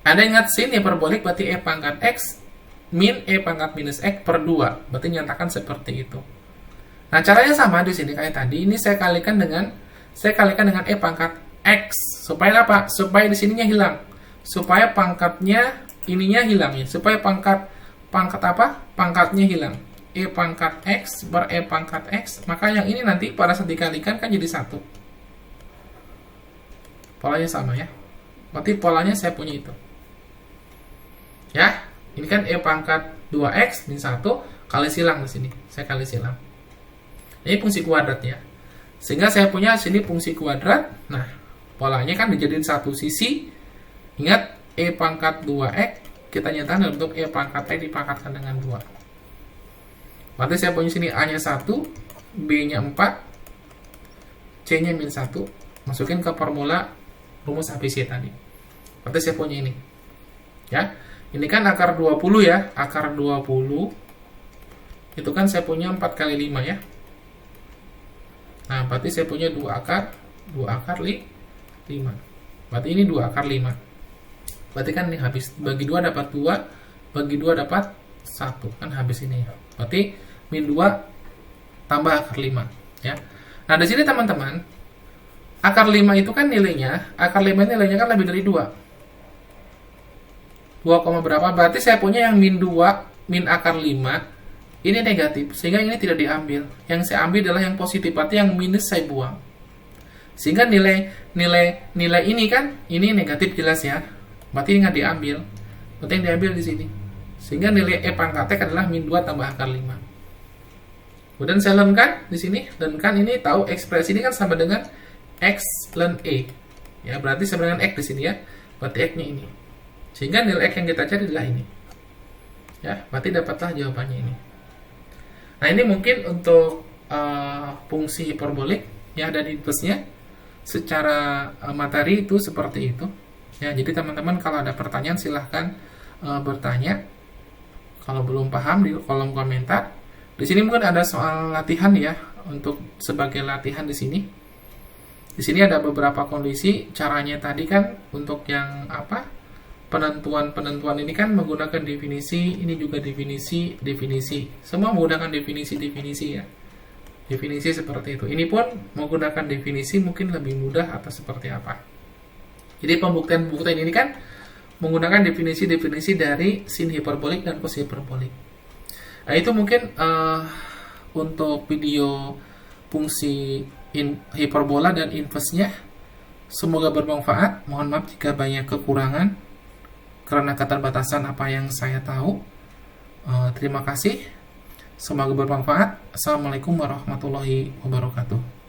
Anda ingat sin hiperbolik berarti e pangkat x min e pangkat minus x per 2. Berarti nyatakan seperti itu. Nah, caranya sama di sini kayak tadi. Ini saya kalikan dengan e pangkat x. Supaya apa? Supaya di sininya hilang. Supaya pangkatnya ininya hilang ya. Supaya pangkat apa? Pangkatnya hilang. E pangkat x per e pangkat x. Maka yang ini nanti pada saat dikalikan kan jadi 1. Polanya sama ya. Berarti polanya saya punya itu. Ya, ini kan e pangkat 2x min 1 kali silang di sini. Saya kali silang. Ini fungsi kuadrat ya. Sehingga saya punya sini fungsi kuadrat. Nah, polanya kan dijadiin satu sisi. Ingat, e pangkat 2x kita nyatakan dalam bentuk e pangkat x dipangkatkan dengan 2. Berarti saya punya sini a-nya 1, b-nya 4, c-nya min 1. Masukin ke formula rumus ABC tadi. Berarti saya punya ini. Ya. Ini kan akar 20 ya. Akar 20 itu kan saya punya 4 kali 5 ya. Nah, berarti saya punya 2 akar 5. Berarti ini 2 akar 5. Berarti kan ini habis. Bagi 2 dapat 2, bagi 2 dapat 1. Kan habis ini ya. Berarti min 2 tambah akar 5. Ya. Nah, di sini teman-teman, akar 5 itu kan nilainya, akar 5 nilainya kan lebih dari 2. 2, berapa? Berarti saya punya yang min 2, min akar 5, ini negatif, sehingga ini tidak diambil. Yang saya ambil adalah yang positif, berarti yang minus saya buang. Sehingga nilai ini kan, ini negatif jelas ya. Berarti nggak diambil. Berarti yang diambil di sini. Sehingga nilai e pangkat x adalah min 2 tambah akar 5. Kemudian saya lenkan di sini. Lenkan ini tahu ekspresi ini kan sama dengan x ln e. Ya, berarti sama dengan x di sini ya. Berarti x-nya ini. Sehingga nilai x yang kita cari adalah ini. Ya, berarti dapatlah jawabannya ini. Nah, ini mungkin untuk fungsi hiperbolik yang ada di inverse-nya. Secara materi itu seperti itu. Ya, jadi teman-teman kalau ada pertanyaan silahkan bertanya. Kalau belum paham di kolom komentar. Di sini mungkin ada soal latihan ya, untuk sebagai latihan di sini. Di sini ada beberapa kondisi. Caranya tadi kan untuk yang penentuan ini kan menggunakan definisi, ini juga definisi. Semua menggunakan definisi ya. Definisi seperti itu. Ini pun menggunakan definisi mungkin lebih mudah atau seperti apa. Jadi pembuktian ini kan menggunakan definisi-definisi dari sin hiperbolik dan cos hiperbolik. Nah, itu mungkin untuk video fungsi hiperbola dan inverse-nya. Semoga bermanfaat. Mohon maaf jika banyak kekurangan karena keterbatasan apa yang saya tahu. Terima kasih. Semoga bermanfaat. Assalamualaikum warahmatullahi wabarakatuh.